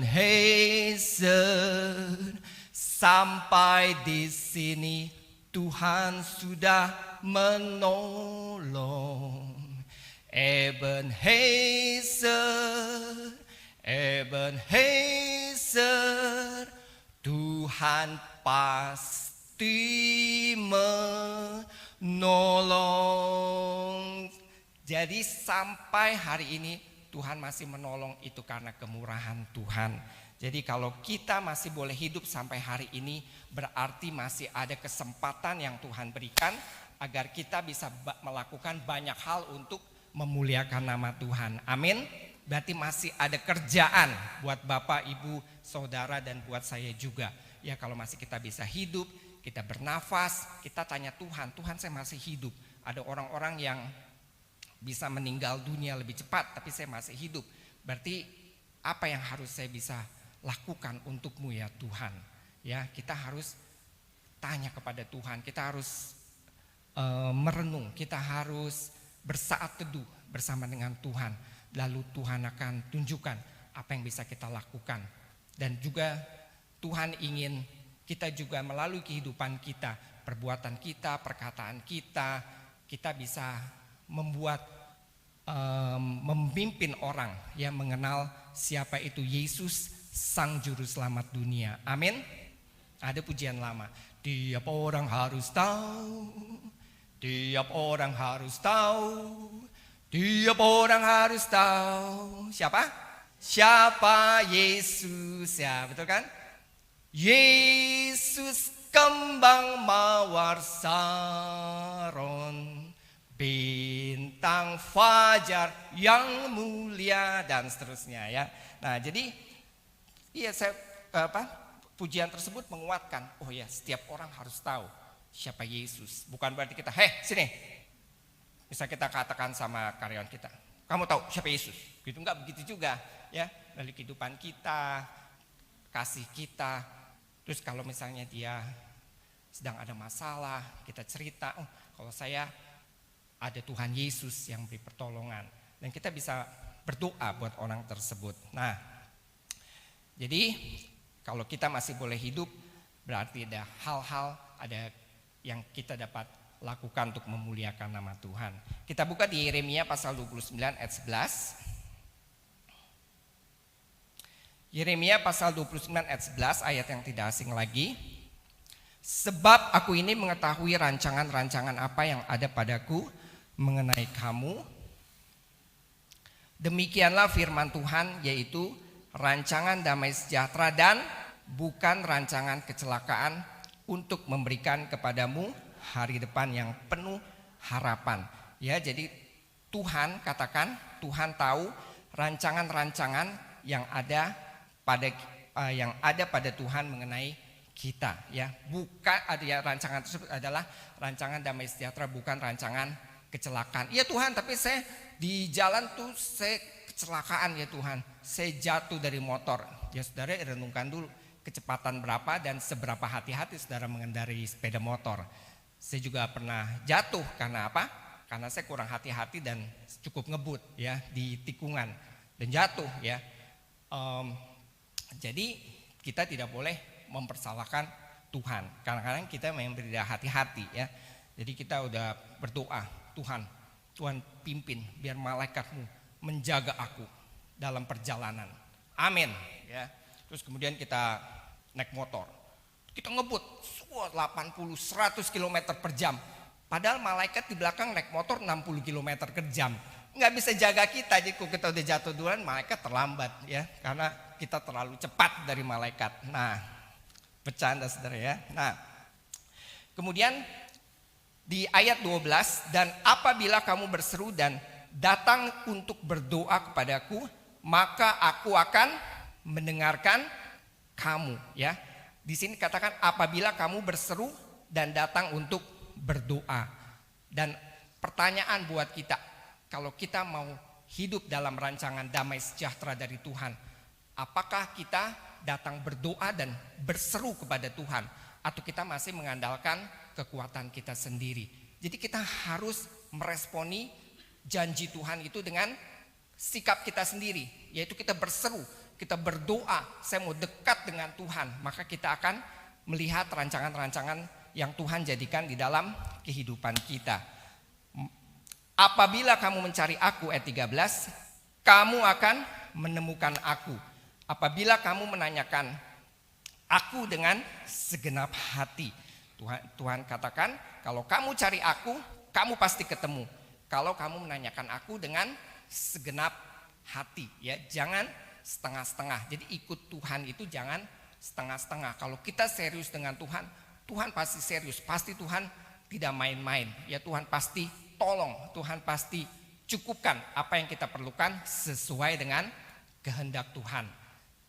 sampai di sini Tuhan sudah menolong. Ebenezer, Ebenezer, Tuhan pasti menolong. Jadi sampai hari ini Tuhan masih menolong, itu karena kemurahan Tuhan. Jadi kalau kita masih boleh hidup sampai hari ini, berarti masih ada kesempatan yang Tuhan berikan agar kita bisa melakukan banyak hal untuk memuliakan nama Tuhan. Amin. Berarti masih ada kerjaan buat Bapak, Ibu, Saudara, dan buat saya juga. Ya, kalau masih kita bisa hidup, kita bernafas, kita tanya Tuhan, Tuhan saya masih hidup. Ada orang-orang yang bisa meninggal dunia lebih cepat, tapi saya masih hidup. Berarti apa yang harus saya bisa lakukan untukmu ya Tuhan? Ya, kita harus tanya kepada Tuhan, kita harus merenung, kita harus bersaat teduh bersama dengan Tuhan. Lalu Tuhan akan tunjukkan apa yang bisa kita lakukan. Dan juga Tuhan ingin kita juga melalui kehidupan kita, perbuatan kita, perkataan kita, kita bisa membuat memimpin orang yang mengenal siapa itu Yesus, Sang Juru Selamat dunia. Amin. Ada pujian lama. Tiap orang harus tahu, tiap orang harus tahu, tiap orang harus tahu. Siapa? Siapa Yesus, ya betul kan? Yesus kembang mawar Saron, bintang fajar yang mulia, dan seterusnya ya. Nah, jadi iya pujian tersebut menguatkan, oh ya, setiap orang harus tahu siapa Yesus. Bukan berarti kita, sini. Bisa kita katakan sama karyawan kita, kamu tahu siapa Yesus? Gitu, enggak begitu juga ya. Dari kehidupan kita, kasih kita. Terus kalau misalnya dia sedang ada masalah, kita cerita, oh kalau saya ada Tuhan Yesus yang beri pertolongan. Dan kita bisa berdoa buat orang tersebut. Nah, jadi kalau kita masih boleh hidup, berarti ada hal-hal ada yang kita dapat lakukan untuk memuliakan nama Tuhan. Kita buka di Yeremia pasal 29 ayat 11. Yeremia pasal 29 ayat 11, ayat yang tidak asing lagi. Sebab aku ini mengetahui rancangan-rancangan apa yang ada padaku mengenai kamu. Demikianlah firman Tuhan, yaitu rancangan damai sejahtera dan bukan rancangan kecelakaan, untuk memberikan kepadamu hari depan yang penuh harapan. Ya, jadi Tuhan katakan, Tuhan tahu rancangan-rancangan yang ada pada Tuhan mengenai kita, ya. Bukan ada ya, rancangan tersebut adalah rancangan damai sejahtera, bukan rancangan kecelakaan. Iya Tuhan, tapi saya di jalan tuh saya kecelakaan ya Tuhan. Saya jatuh dari motor. Ya saudara, renungkan dulu kecepatan berapa dan seberapa hati-hati saudara mengendarai sepeda motor. Saya juga pernah jatuh karena apa? Karena saya kurang hati-hati dan cukup ngebut ya di tikungan dan jatuh ya. Jadi kita tidak boleh mempersalahkan Tuhan. Kadang-kadang kita memang tidak hati-hati ya. Jadi kita udah berdoa, Tuhan pimpin biar malaikatmu menjaga aku dalam perjalanan. Amin ya. Terus kemudian kita naik motor. Kita ngebut 80-100 km per jam. Padahal malaikat di belakang naik motor 60 km per jam. Nggak bisa jaga kita, jadi kalau kita udah jatuh duluan malaikat terlambat ya. Karena kita terlalu cepat dari malaikat. Nah, bercanda saudara ya. Nah, kemudian di ayat 12, dan apabila kamu berseru dan datang untuk berdoa kepadaku, maka aku akan mendengarkan kamu ya. Di sini katakan apabila kamu berseru dan datang untuk berdoa. Dan pertanyaan buat kita, kalau kita mau hidup dalam rancangan damai sejahtera dari Tuhan, apakah kita datang berdoa dan berseru kepada Tuhan, atau kita masih mengandalkan kekuatan kita sendiri? Jadi kita harus meresponi janji Tuhan itu dengan sikap kita sendiri, yaitu kita berseru, kita berdoa, saya mau dekat dengan Tuhan, maka kita akan melihat rancangan-rancangan yang Tuhan jadikan di dalam kehidupan kita. Apabila kamu mencari aku, ayat 13, kamu akan menemukan aku. Apabila kamu menanyakan aku dengan segenap hati. Tuhan katakan, kalau kamu cari aku, kamu pasti ketemu. Kalau kamu menanyakan aku dengan segenap hati, ya, jangan setengah-setengah. Jadi ikut Tuhan itu jangan setengah-setengah. Kalau kita serius dengan Tuhan, Tuhan pasti serius. Pasti Tuhan tidak main-main. Ya, Tuhan pasti tolong, Tuhan pasti cukupkan apa yang kita perlukan sesuai dengan kehendak Tuhan.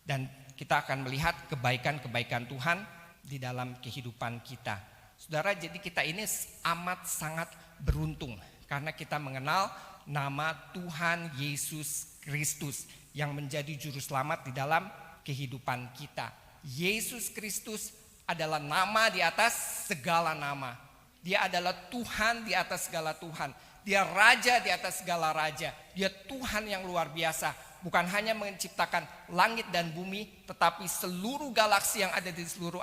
Dan kita akan melihat kebaikan-kebaikan Tuhan di dalam kehidupan kita. Saudara, jadi kita ini amat sangat beruntung karena kita mengenal nama Tuhan Yesus Kristus yang menjadi juru selamat di dalam kehidupan kita. Yesus Kristus adalah nama di atas segala nama. Dia adalah Tuhan di atas segala Tuhan. Dia raja di atas segala raja. Dia Tuhan yang luar biasa. Bukan hanya menciptakan langit dan bumi, tetapi seluruh galaksi yang ada di seluruh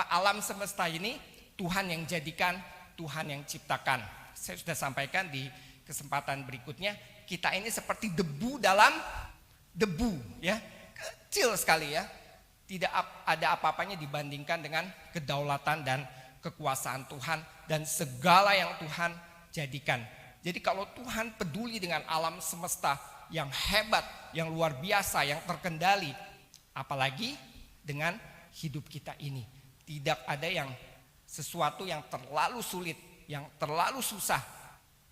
alam semesta ini Tuhan yang jadikan, Tuhan yang ciptakan. Saya sudah sampaikan di kesempatan berikutnya, kita ini seperti debu dalam debu, ya, kecil sekali, ya. Tidak ada apa-apanya dibandingkan dengan kedaulatan dan kekuasaan Tuhan dan segala yang Tuhan jadikan. Jadi kalau Tuhan peduli dengan alam semesta yang hebat, yang luar biasa, yang terkendali, apalagi dengan hidup kita ini. Tidak ada yang sesuatu yang terlalu sulit, yang terlalu susah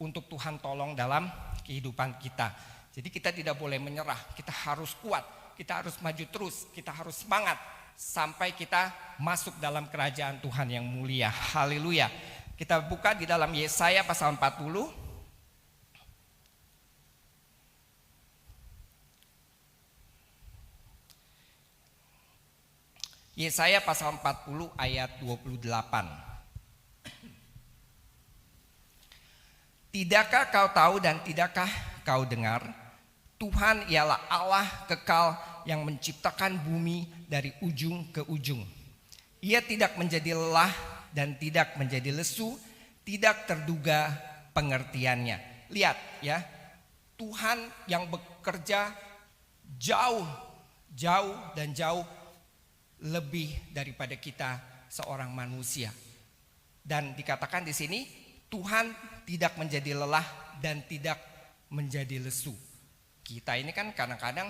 untuk Tuhan tolong dalam kehidupan kita. Jadi kita tidak boleh menyerah, kita harus kuat, kita harus maju terus, kita harus semangat sampai kita masuk dalam kerajaan Tuhan yang mulia. Haleluya. Kita buka di dalam Yesaya pasal 40. Yesaya pasal 40 ayat 28. Tidakkah kau tahu dan tidakkah kau dengar? Tuhan ialah Allah kekal yang menciptakan bumi dari ujung ke ujung. Ia tidak menjadi lelah dan tidak menjadi lesu, tidak terduga pengertiannya. Lihat, ya, Tuhan yang bekerja jauh dan jauh lebih daripada kita seorang manusia. Dan dikatakan di sini Tuhan tidak menjadi lelah dan tidak menjadi lesu. Kita ini kan kadang-kadang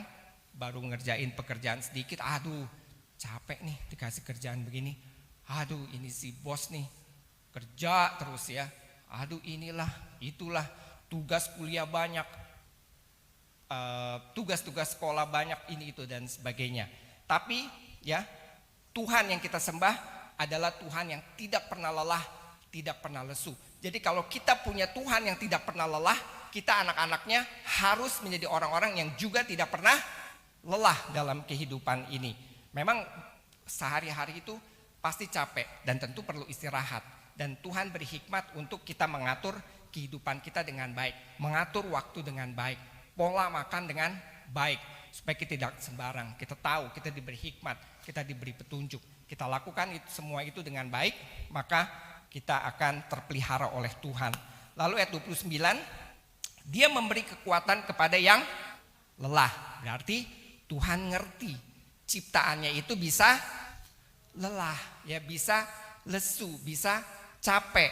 baru ngerjain pekerjaan sedikit, aduh capek nih dikasih kerjaan begini. Aduh ini si bos nih kerja terus, ya. Aduh inilah itulah, tugas kuliah banyak, tugas-tugas sekolah banyak, ini itu dan sebagainya. Tapi ya, Tuhan yang kita sembah adalah Tuhan yang tidak pernah lelah, tidak pernah lesu. Jadi kalau kita punya Tuhan yang tidak pernah lelah, kita anak-anaknya harus menjadi orang-orang yang juga tidak pernah lelah dalam kehidupan ini. Memang sehari-hari itu pasti capek dan tentu perlu istirahat. Dan Tuhan beri hikmat untuk kita mengatur kehidupan kita dengan baik, mengatur waktu dengan baik, pola makan dengan baik, supaya kita tidak sembarang. Kita tahu kita diberi hikmat, kita diberi petunjuk, kita lakukan itu, semua itu dengan baik, maka kita akan terpelihara oleh Tuhan. Lalu ayat 29, Dia memberi kekuatan kepada yang lelah. Berarti Tuhan ngerti ciptaannya itu bisa lelah, ya, bisa lesu, bisa capek,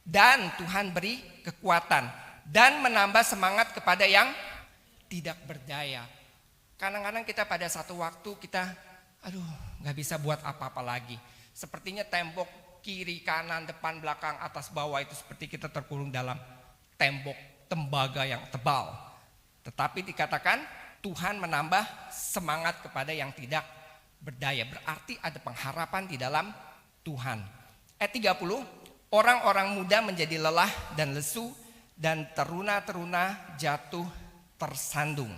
dan Tuhan beri kekuatan dan menambah semangat kepada yang tidak berdaya. Kadang-kadang kita pada satu waktu kita nggak bisa buat apa-apa lagi. Sepertinya tembok kiri, kanan, depan, belakang, atas, bawah itu seperti kita terkurung dalam tembok tembaga yang tebal. Tetapi dikatakan Tuhan menambah semangat kepada yang tidak berdaya. Berarti ada pengharapan di dalam Tuhan. Ayat 30, orang-orang muda menjadi lelah dan lesu, dan teruna-teruna jatuh tersandung.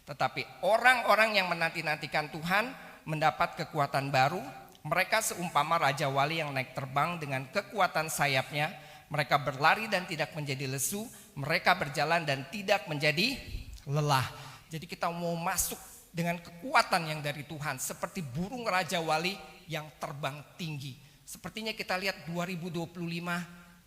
Tetapi orang-orang yang menanti-nantikan Tuhan mendapat kekuatan baru. Mereka seumpama raja wali yang naik terbang dengan kekuatan sayapnya. Mereka berlari dan tidak menjadi lesu, mereka berjalan dan tidak menjadi lelah. Jadi kita mau masuk dengan kekuatan yang dari Tuhan, seperti burung Raja Wali yang terbang tinggi. Sepertinya kita lihat 2025,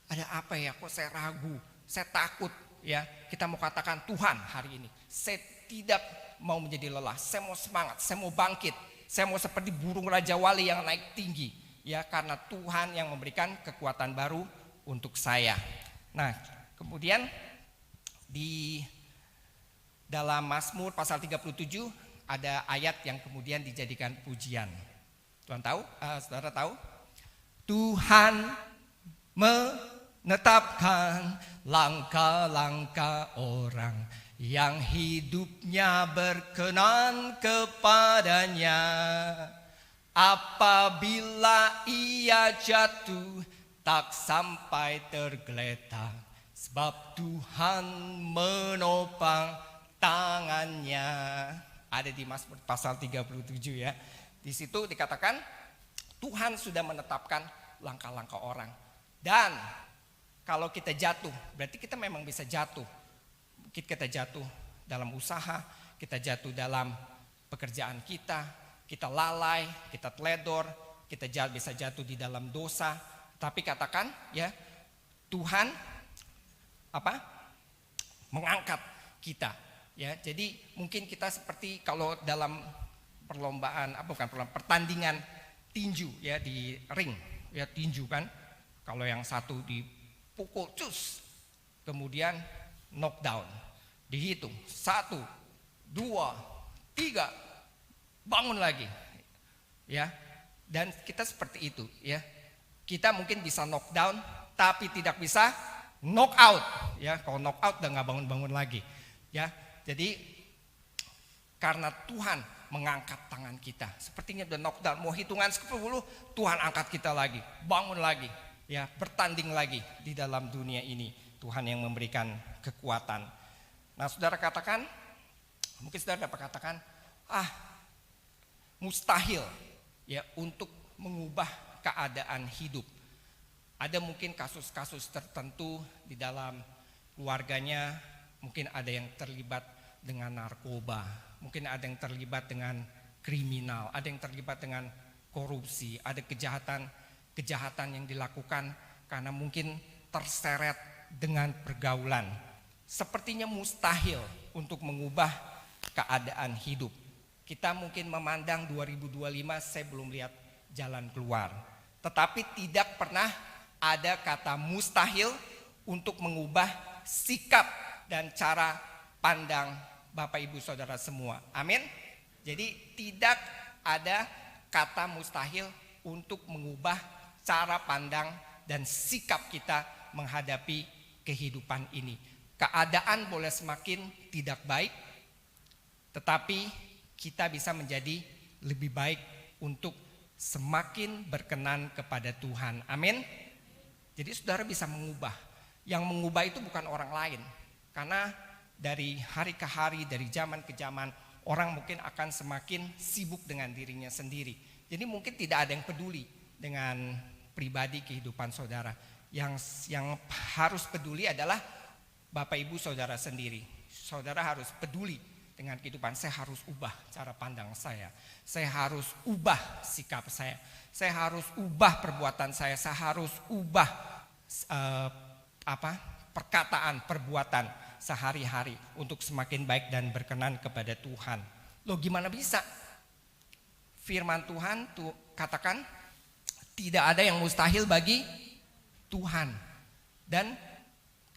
ada apa ya, kok saya ragu, saya takut ya. Kita mau katakan, Tuhan hari ini saya tidak mau menjadi lelah, saya mau semangat, saya mau bangkit, saya mau seperti burung Raja Wali yang naik tinggi ya, karena Tuhan yang memberikan kekuatan baru untuk saya. Nah, kemudian di dalam Mazmur pasal 37 ada ayat yang kemudian dijadikan pujian. Tuhan tahu? Saudara tahu? Tuhan menetapkan langkah-langkah orang yang hidupnya berkenan kepadanya. Apabila ia jatuh, tak sampai tergeletak, sebab Tuhan menopang tangannya. Ada di Mazmur pasal 37 ya. Di situ dikatakan Tuhan sudah menetapkan langkah-langkah orang. Dan kalau kita jatuh, berarti kita memang bisa jatuh. Mungkin kita jatuh dalam usaha, kita jatuh dalam pekerjaan kita lalai, kita teledor, kita bisa jatuh di dalam dosa. Tapi katakan ya, Tuhan mengangkat kita. Ya, jadi mungkin kita seperti kalau dalam pertandingan tinju ya, di ring ya, tinju kan, kalau yang satu dipukul cus, kemudian knockdown, dihitung 1, 2, 3, bangun lagi ya. Dan kita seperti itu ya, kita mungkin bisa knockdown tapi tidak bisa knockout ya. Kalau knockout udah nggak bangun-bangun lagi ya. Jadi karena Tuhan mengangkat tangan kita, sepertinya udah knockdown, mau hitungan 10, Tuhan angkat kita lagi, bangun lagi ya, bertanding lagi di dalam dunia ini. Tuhan yang memberikan kekuatan. Nah, saudara katakan, mungkin saudara dapat katakan, mustahil ya untuk mengubah keadaan hidup. Ada mungkin kasus-kasus tertentu di dalam keluarganya, mungkin ada yang terlibat dengan narkoba, mungkin ada yang terlibat dengan kriminal, ada yang terlibat dengan korupsi, ada kejahatan yang dilakukan karena mungkin terseret dengan pergaulan. Sepertinya mustahil untuk mengubah keadaan hidup. Kita mungkin memandang 2025 saya belum lihat jalan keluar. Tetapi tidak pernah ada kata mustahil untuk mengubah sikap dan cara pandang Bapak Ibu Saudara semua. Amin. Jadi tidak ada kata mustahil untuk mengubah cara pandang dan sikap kita menghadapi kehidupan ini. Keadaan boleh semakin tidak baik, tetapi kita bisa menjadi lebih baik untuk semakin berkenan kepada Tuhan. Amin. Jadi saudara bisa mengubah. Yang mengubah itu bukan orang lain. Karena dari hari ke hari, dari zaman ke zaman, orang mungkin akan semakin sibuk dengan dirinya sendiri. Jadi mungkin tidak ada yang peduli dengan pribadi kehidupan saudara. Yang harus peduli adalah Bapak Ibu Saudara sendiri. Saudara harus peduli dengan kehidupan. Saya harus ubah cara pandang saya. Saya harus ubah sikap saya. Saya harus ubah perbuatan saya. Saya harus ubah perkataan, perbuatan sehari-hari untuk semakin baik dan berkenan kepada Tuhan. Loh, gimana bisa? Firman Tuhan tuh katakan tidak ada yang mustahil bagi Tuhan. Dan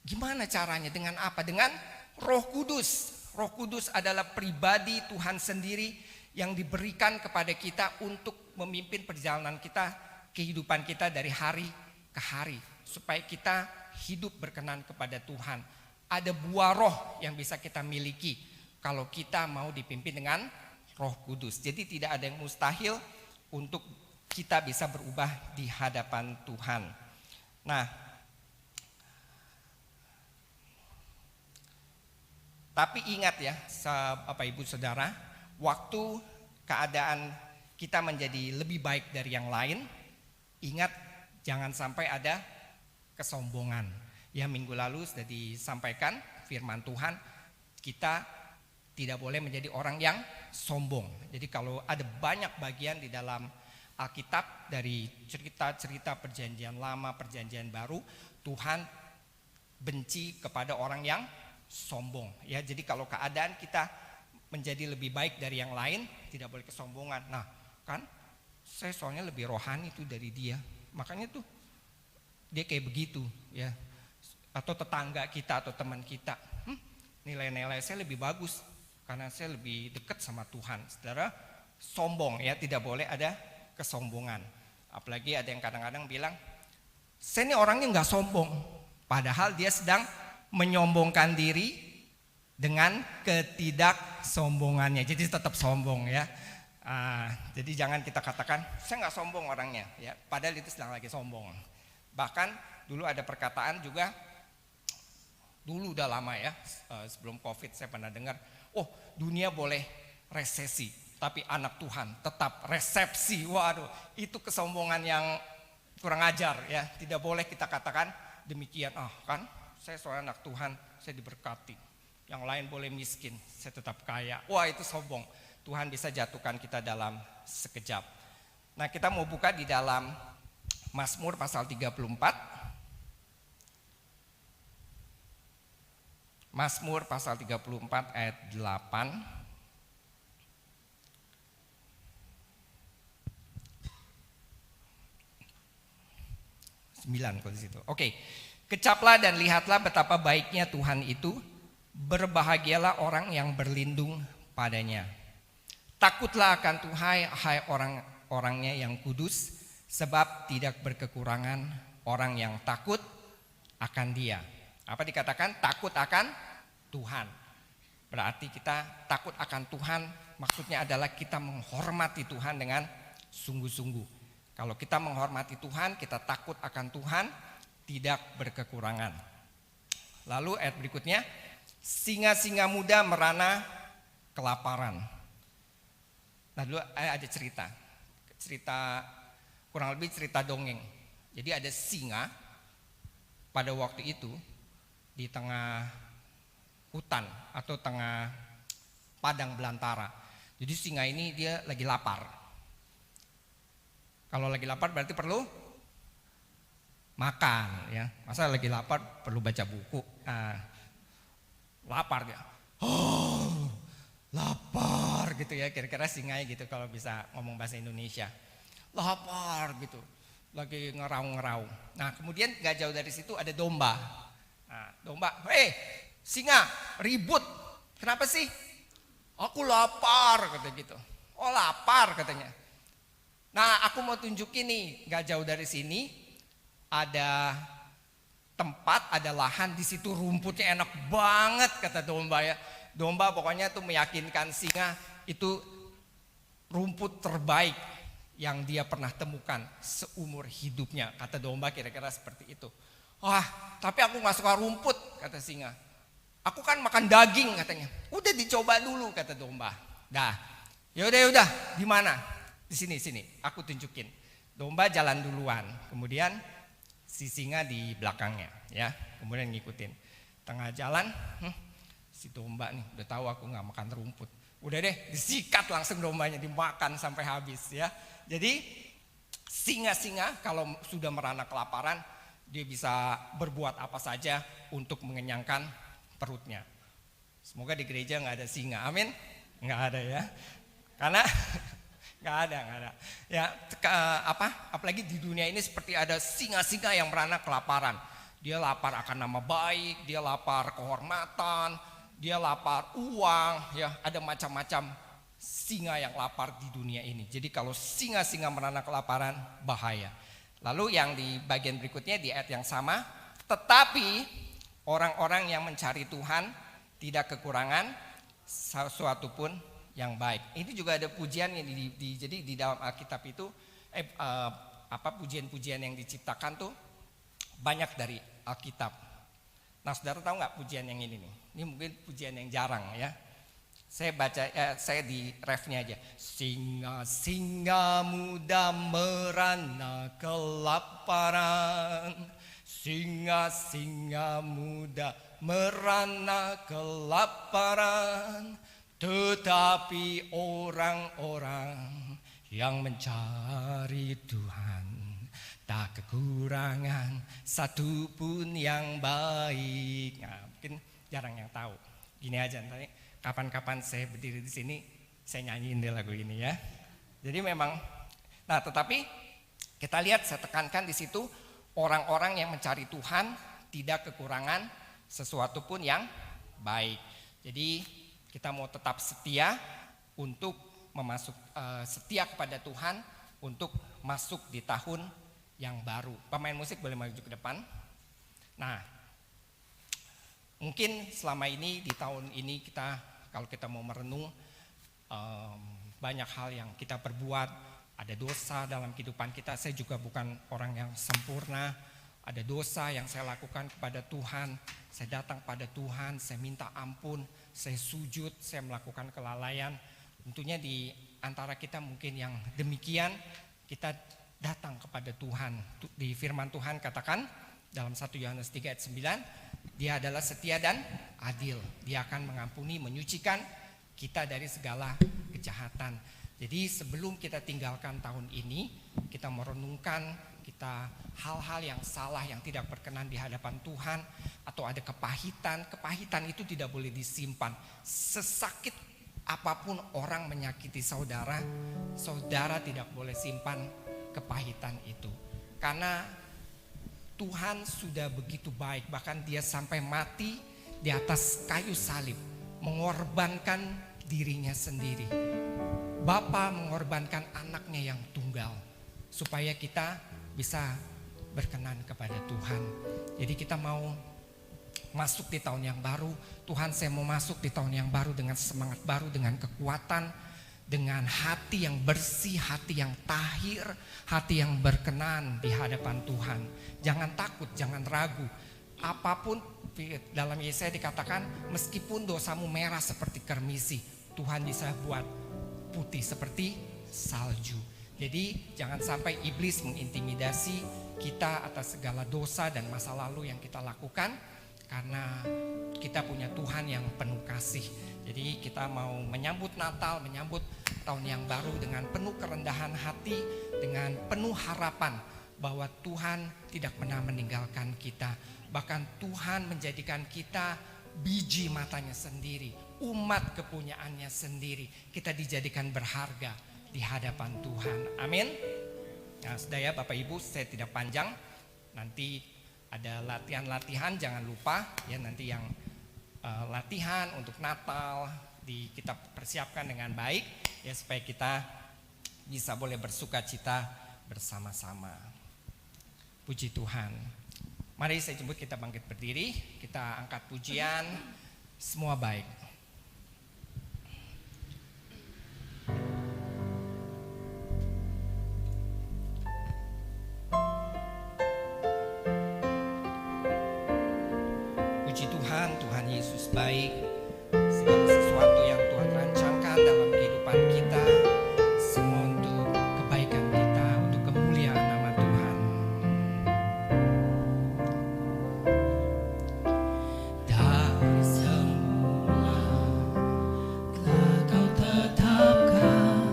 gimana caranya? Dengan apa? Dengan Roh Kudus. Roh Kudus adalah pribadi Tuhan sendiri yang diberikan kepada kita untuk memimpin perjalanan kita, kehidupan kita dari hari ke hari, supaya kita hidup berkenan kepada Tuhan. Ada buah roh yang bisa kita miliki kalau kita mau dipimpin dengan Roh Kudus. Jadi tidak ada yang mustahil untuk kita bisa berubah di hadapan Tuhan. Nah, tapi ingat ya, Bapak Ibu Saudara, waktu keadaan kita menjadi lebih baik dari yang lain, ingat jangan sampai ada kesombongan. Ya, minggu lalu sudah disampaikan firman Tuhan, kita tidak boleh menjadi orang yang sombong. Jadi kalau ada banyak bagian di dalam Alkitab dari cerita-cerita perjanjian lama, perjanjian baru, Tuhan benci kepada orang yang sombong. Ya, jadi kalau keadaan kita menjadi lebih baik dari yang lain, tidak boleh kesombongan. Nah, kan saya soalnya lebih rohani tuh dari dia, makanya tuh dia kayak begitu, ya. Atau tetangga kita atau teman kita, nilai-nilai saya lebih bagus karena saya lebih dekat sama Tuhan. Saudara, sombong ya, tidak boleh ada kesombongan. Apalagi ada yang kadang-kadang bilang, saya ini orangnya nggak sombong, padahal dia sedang menyombongkan diri dengan ketidaksombongannya. Jadi tetap sombong ya. Jadi jangan kita katakan saya nggak sombong orangnya, ya. Padahal itu sedang lagi sombong. Bahkan dulu ada perkataan juga, dulu udah lama ya, sebelum COVID saya pernah dengar, oh dunia boleh resesi, tapi anak Tuhan tetap resepsi. Waduh, itu kesombongan yang kurang ajar ya. Tidak boleh kita katakan demikian. Kan saya seorang anak Tuhan, saya diberkati. Yang lain boleh miskin, saya tetap kaya. Wah, itu sombong. Tuhan bisa jatuhkan kita dalam sekejap. Nah, kita mau buka di dalam Mazmur pasal 34. Mazmur pasal 34 ayat 8. 9 kalau di situ. Oke. Kecaplah dan lihatlah betapa baiknya Tuhan itu. Berbahagialah orang yang berlindung padanya. Takutlah akan Tuhan, hai orang-orangnya yang kudus, sebab tidak berkekurangan orang yang takut akan Dia. Apa dikatakan? Takut akan Tuhan. Berarti kita takut akan Tuhan, maksudnya adalah kita menghormati Tuhan dengan sungguh-sungguh. Kalau kita menghormati Tuhan, kita takut akan Tuhan, tidak berkekurangan. Lalu ayat berikutnya, singa-singa muda merana kelaparan. Nah, dulu ada cerita kurang lebih cerita dongeng. Jadi ada singa pada waktu itu di tengah hutan atau tengah padang belantara. Jadi singa ini dia lagi lapar. Kalau lagi lapar berarti perlu makan, ya. Masa lagi lapar perlu baca buku? Lapar dia. Oh, lapar gitu ya, kira-kira singanya gitu kalau bisa ngomong bahasa Indonesia. Lapar gitu, lagi ngerau-ngerau. Nah, kemudian gak jauh dari situ ada domba. Nah, domba, singa ribut. Kenapa sih? Aku lapar, kata gitu. Oh, lapar katanya. Nah, aku mau tunjukin nih, gak jauh dari sini ada tempat, ada lahan, di situ rumputnya enak banget kata domba ya. Domba pokoknya tuh meyakinkan singa itu rumput terbaik yang dia pernah temukan seumur hidupnya. Kata domba kira-kira seperti itu. Wah, tapi aku gak suka rumput, kata singa. Aku kan makan daging katanya. Udah dicoba dulu kata domba. Dah, yaudah, di mana? Di sini, aku tunjukin. Domba jalan duluan, kemudian si singa di belakangnya, ya. Kemudian ngikutin. Tengah jalan, si domba nih udah tahu aku nggak makan rumput. Udah deh, disikat langsung dombanya, dimakan sampai habis, ya. Jadi singa-singa kalau sudah merana kelaparan, dia bisa berbuat apa saja untuk mengenyangkan perutnya. Semoga di gereja nggak ada singa, amin. Nggak ada ya, karena nggak ada. Ya, apalagi di dunia ini seperti ada singa-singa yang merana kelaparan. Dia lapar akan nama baik, dia lapar kehormatan, dia lapar uang, ya ada macam-macam singa yang lapar di dunia ini. Jadi kalau singa-singa merana kelaparan, bahaya. Lalu yang di bagian berikutnya di ayat yang sama, tetapi orang-orang yang mencari Tuhan tidak kekurangan sesuatu pun yang baik. Ini juga ada pujian yang jadi di dalam Alkitab itu pujian-pujian yang diciptakan tuh banyak dari Alkitab. Nah, saudara tahu nggak pujian yang ini nih? Ini mungkin pujian yang jarang ya. Saya baca, saya di refnya aja. Singa-singa muda merana kelaparan, Singa-singa muda merana kelaparan, tetapi orang-orang yang mencari Tuhan tak kekurangan satu pun yang baik. Nah, mungkin jarang yang tahu. Gini aja, nanti kapan-kapan saya berdiri di sini, saya nyanyiin deh lagu ini ya. Jadi memang, nah tetapi kita lihat, saya tekankan di situ, orang-orang yang mencari Tuhan tidak kekurangan sesuatu pun yang baik. Jadi kita mau tetap setia untuk setia kepada Tuhan untuk masuk di tahun yang baru. Pemain musik boleh maju ke depan. Nah, mungkin selama ini di tahun ini kalau kita mau merenung, banyak hal yang kita perbuat, ada dosa dalam kehidupan kita. Saya juga bukan orang yang sempurna, ada dosa yang saya lakukan kepada Tuhan. Saya datang pada Tuhan, saya minta ampun, saya sujud, saya melakukan kelalaian. Tentunya di antara kita mungkin yang demikian, kita datang kepada Tuhan. Di firman Tuhan katakan dalam 1 Yohanes 3 ayat 9, Dia adalah setia dan adil. Dia akan mengampuni, menyucikan kita dari segala kejahatan. Jadi sebelum kita tinggalkan tahun ini, kita merenungkan kita hal-hal yang salah yang tidak berkenan di hadapan Tuhan, atau ada kepahitan itu tidak boleh disimpan. Sesakit apapun orang menyakiti saudara, saudara tidak boleh simpan kepahitan itu. Karena Tuhan sudah begitu baik, bahkan Dia sampai mati di atas kayu salib, mengorbankan dirinya sendiri. Bapa mengorbankan anaknya yang tunggal supaya kita bisa berkenan kepada Tuhan. Jadi kita mau masuk di tahun yang baru. Tuhan, saya mau masuk di tahun yang baru dengan semangat baru, dengan kekuatan, dengan hati yang bersih, hati yang tahir, hati yang berkenan di hadapan Tuhan. Jangan takut, jangan ragu. Apapun, dalam Yesaya dikatakan, meskipun dosamu merah seperti kermisi, Tuhan bisa buat putih seperti salju. Jadi jangan sampai iblis mengintimidasi kita atas segala dosa dan masa lalu yang kita lakukan, karena kita punya Tuhan yang penuh kasih. Jadi kita mau menyambut Natal, menyambut tahun yang baru dengan penuh kerendahan hati, dengan penuh harapan bahwa Tuhan tidak pernah meninggalkan kita. Bahkan Tuhan menjadikan kita biji matanya sendiri, umat kepunyaannya sendiri. Kita dijadikan berharga di hadapan Tuhan. Amin. Nah, saudara, Bapak Ibu, saya tidak panjang. Nanti ada latihan-latihan, jangan lupa ya, nanti yang latihan untuk Natal kita persiapkan dengan baik ya, supaya kita bisa boleh bersuka cita bersama-sama. Puji Tuhan. Mari saya jemput kita bangkit berdiri, kita angkat pujian, semua baik. Puji Tuhan, Tuhan Yesus baik. Segala sesuatu yang Tuhan rancangkan dalam kehidupan kita, semua untuk kebaikan kita, untuk kemuliaan nama Tuhan. Dari semula telah Kau tetapkan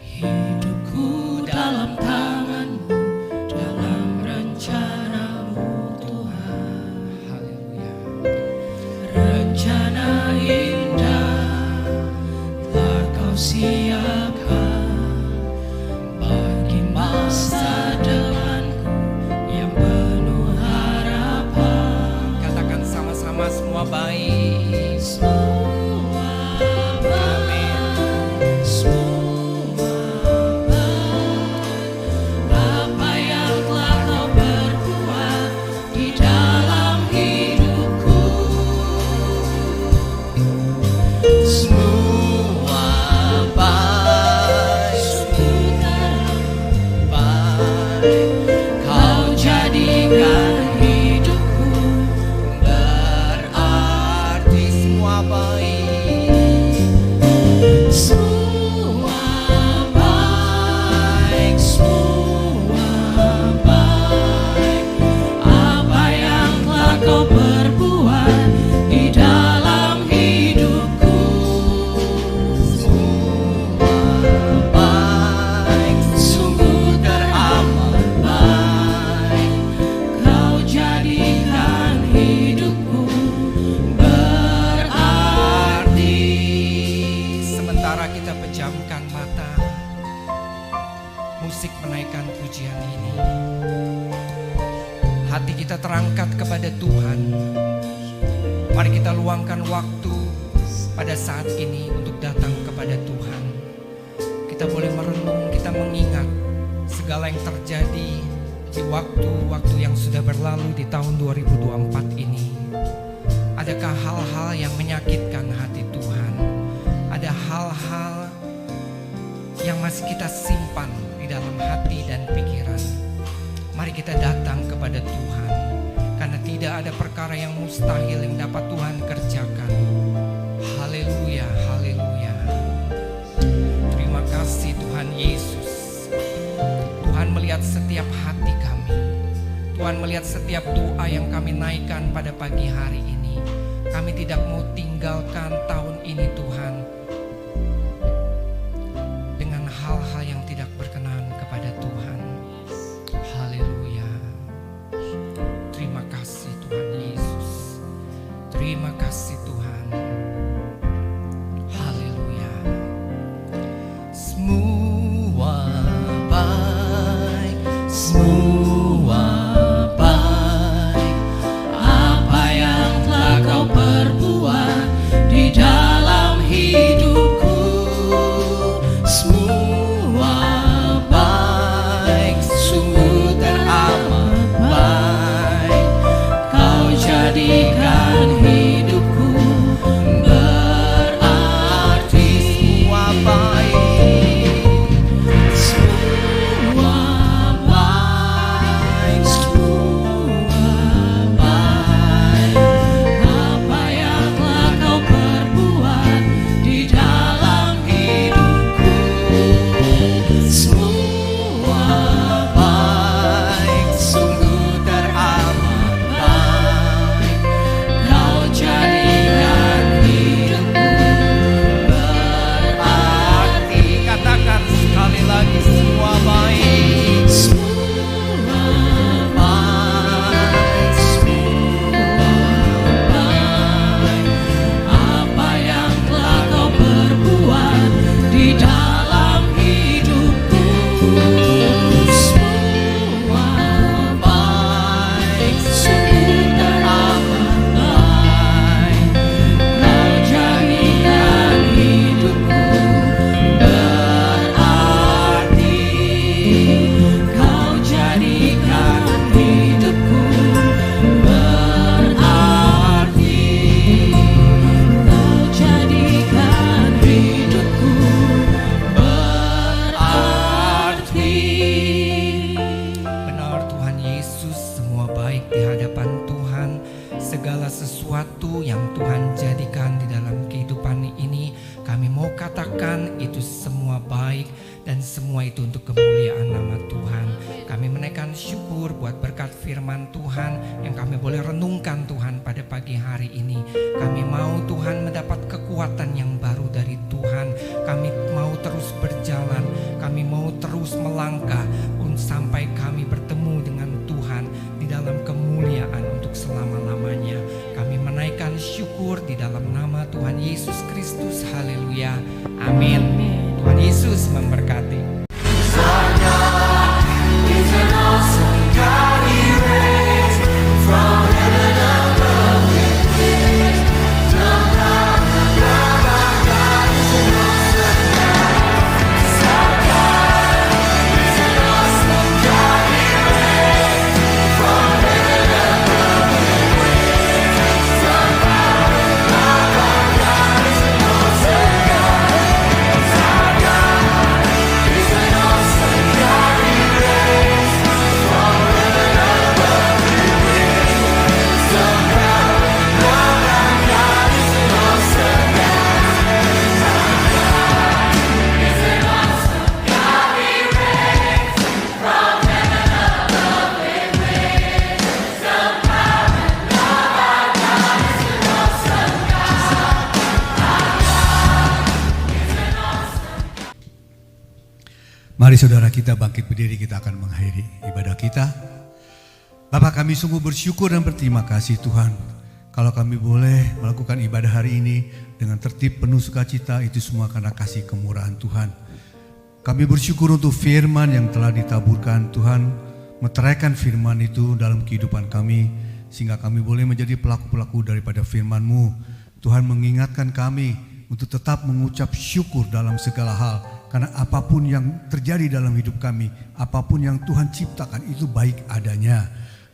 hidupku dalam tangan-Mu, dalam rencana-Mu Tuhan. Haleluya. Rencana indah telah Kau siapkan bagi masa depanku yang penuh harapan. Katakan sama-sama, semua baik. Semua baik. Semua baik. Apa yang telah Kau perbuat di dalam hidupku, semua baik, baik. Kau jadikan hidupku berarti, semua baik, semua baik, semua baik. berangkat kepada Tuhan. Mari kita luangkan waktu pada saat ini untuk datang kepada Tuhan. Kita boleh merenung, kita mengingat segala yang terjadi di waktu-waktu yang sudah berlalu di tahun 2024 ini. Adakah hal-hal yang menyakitkan hati Tuhan? Ada hal-hal yang masih kita simpan di dalam hati dan pikiran. Mari kita datang kepada Tuhan, karena tidak ada perkara yang mustahil yang dapat Tuhan kerjakan. Haleluya, haleluya. Terima kasih Tuhan Yesus. Tuhan melihat setiap hati kami. Tuhan melihat setiap doa yang kami naikkan pada pagi hari ini. Kami tidak mau tinggalkan tahun ini Tuhan dengan hal-hal yang tidak berkenan kepada Tuhan. Haleluya. Terima kasih Tuhan Yesus. Terima kasih Tuhan. Haleluya. Semua baik, semua baik. Apa yang telah Kau perbuat di dalam hidupku, semua baik, sungguh teramat baik. Kau jadikan hidupku berarti. Semua baik, semua baik, semua baik. Apa yang telah Kau perbuat di dalam hidupku, semua baik, sungguh teramat baik. Kau jadikan hidupku berarti. Katakan sekali lagi, semua baik, semua baik, semua baik. Apa yang telah Kau perbuat di dalam hidupku, semua baik, sungguh teramat baik. Kau jadikan hidupku berarti. Kau jadikan hidupku berarti. Kau jadikan hidupku berarti. Benar Tuhan Yesus, semua baik di hadapan Tuhan. Segala sesuatu yang Tuhan jadikan di dalam kehidupan ini, kami mau katakan itu semua baik dan semua itu untuk kemuliaan nama Tuhan. Kami menaikkan syukur buat berkat firman Tuhan yang kami boleh renungkan Tuhan pada pagi hari ini. Kami mau Tuhan mendapat kekuatan yang baru dari Tuhan. Kami mau terus berjalan, kami mau terus melangkah sampai kami bertemu dengan Tuhan di dalam kemuliaan untuk selama-lamanya. Kami menaikkan syukur di dalam nama Tuhan Yesus Kristus. Haleluya. Amin. Tuhan Yesus memberkati. Mari saudara kita bangkit berdiri, kita akan mengakhiri ibadah kita. Bapak, kami sungguh bersyukur dan berterima kasih Tuhan. Kalau kami boleh melakukan ibadah hari ini dengan tertib penuh sukacita, itu semua karena kasih kemurahan Tuhan. Kami bersyukur untuk firman yang telah ditaburkan Tuhan, meteraikan firman itu dalam kehidupan kami. sehingga kami boleh menjadi pelaku-pelaku daripada firman-Mu. Tuhan mengingatkan kami untuk tetap mengucap syukur dalam segala hal, karena apapun yang terjadi dalam hidup kami, apapun yang Tuhan ciptakan itu baik adanya.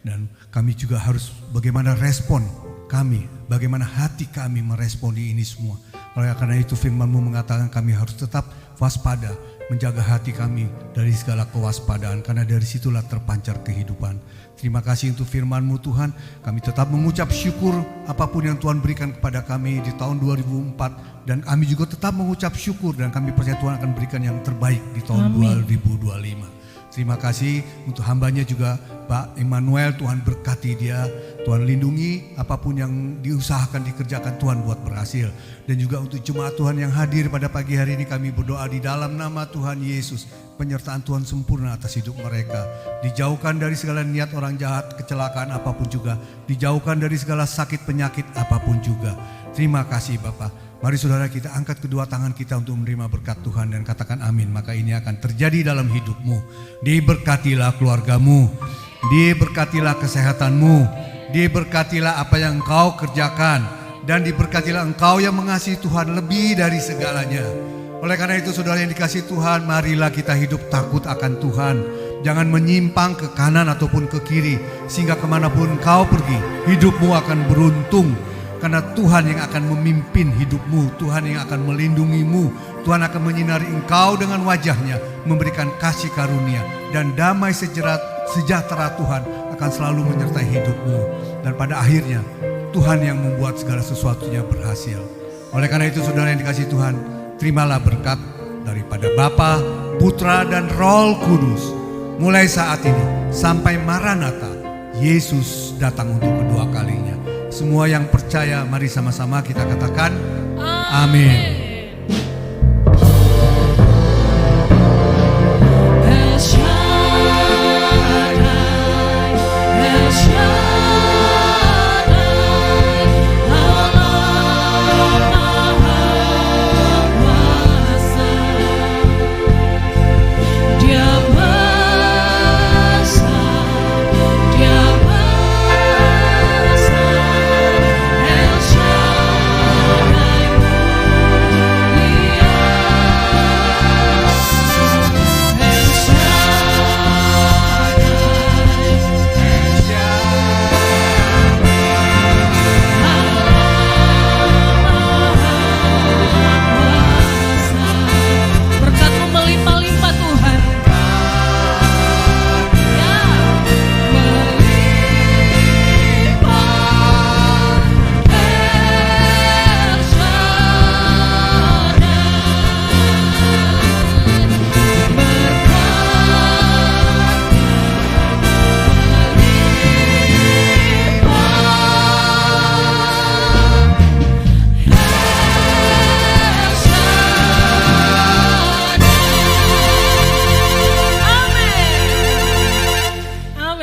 Dan kami juga harus bagaimana respon kami, bagaimana hati kami meresponi ini semua. Oleh karena itu firman-Mu mengatakan kami harus tetap waspada, menjaga hati kami dari segala kewaspadaan, karena dari situlah terpancar kehidupan. Terima kasih untuk firman-Mu Tuhan. Kami tetap mengucap syukur apapun yang Tuhan berikan kepada kami di tahun 2004. Dan kami juga tetap mengucap syukur dan kami percaya Tuhan akan berikan yang terbaik di tahun 2025. Terima kasih untuk hambanya juga Pak Emmanuel, Tuhan berkati dia, Tuhan lindungi apapun yang diusahakan dikerjakan Tuhan buat berhasil. Dan juga untuk jemaat Tuhan yang hadir pada pagi hari ini kami berdoa di dalam nama Tuhan Yesus, penyertaan Tuhan sempurna atas hidup mereka. Dijauhkan dari segala niat orang jahat, kecelakaan apapun juga, dijauhkan dari segala sakit penyakit apapun juga. Terima kasih Bapak. Mari saudara kita angkat kedua tangan kita untuk menerima berkat Tuhan dan katakan amin. Maka ini akan terjadi dalam hidupmu. Diberkatilah keluargamu, diberkatilah kesehatanmu, diberkatilah apa yang engkau kerjakan, dan diberkatilah engkau yang mengasihi Tuhan lebih dari segalanya. Oleh karena itu saudara yang dikasihi Tuhan, marilah kita hidup takut akan Tuhan. Jangan menyimpang ke kanan ataupun ke kiri, sehingga kemanapun engkau pergi, hidupmu akan beruntung. Karena Tuhan yang akan memimpin hidupmu, Tuhan yang akan melindungimu, Tuhan akan menyinari engkau dengan wajahnya, memberikan kasih karunia, dan damai sejahtera Tuhan akan selalu menyertai hidupmu. Dan pada akhirnya Tuhan yang membuat segala sesuatunya berhasil. Oleh karena itu saudara yang dikasihi Tuhan, terimalah berkat daripada Bapa, Putra, dan Roh Kudus. Mulai saat ini sampai Maranatha, Yesus datang untuk kedua kalinya. Semua yang percaya, mari sama-sama kita katakan amin.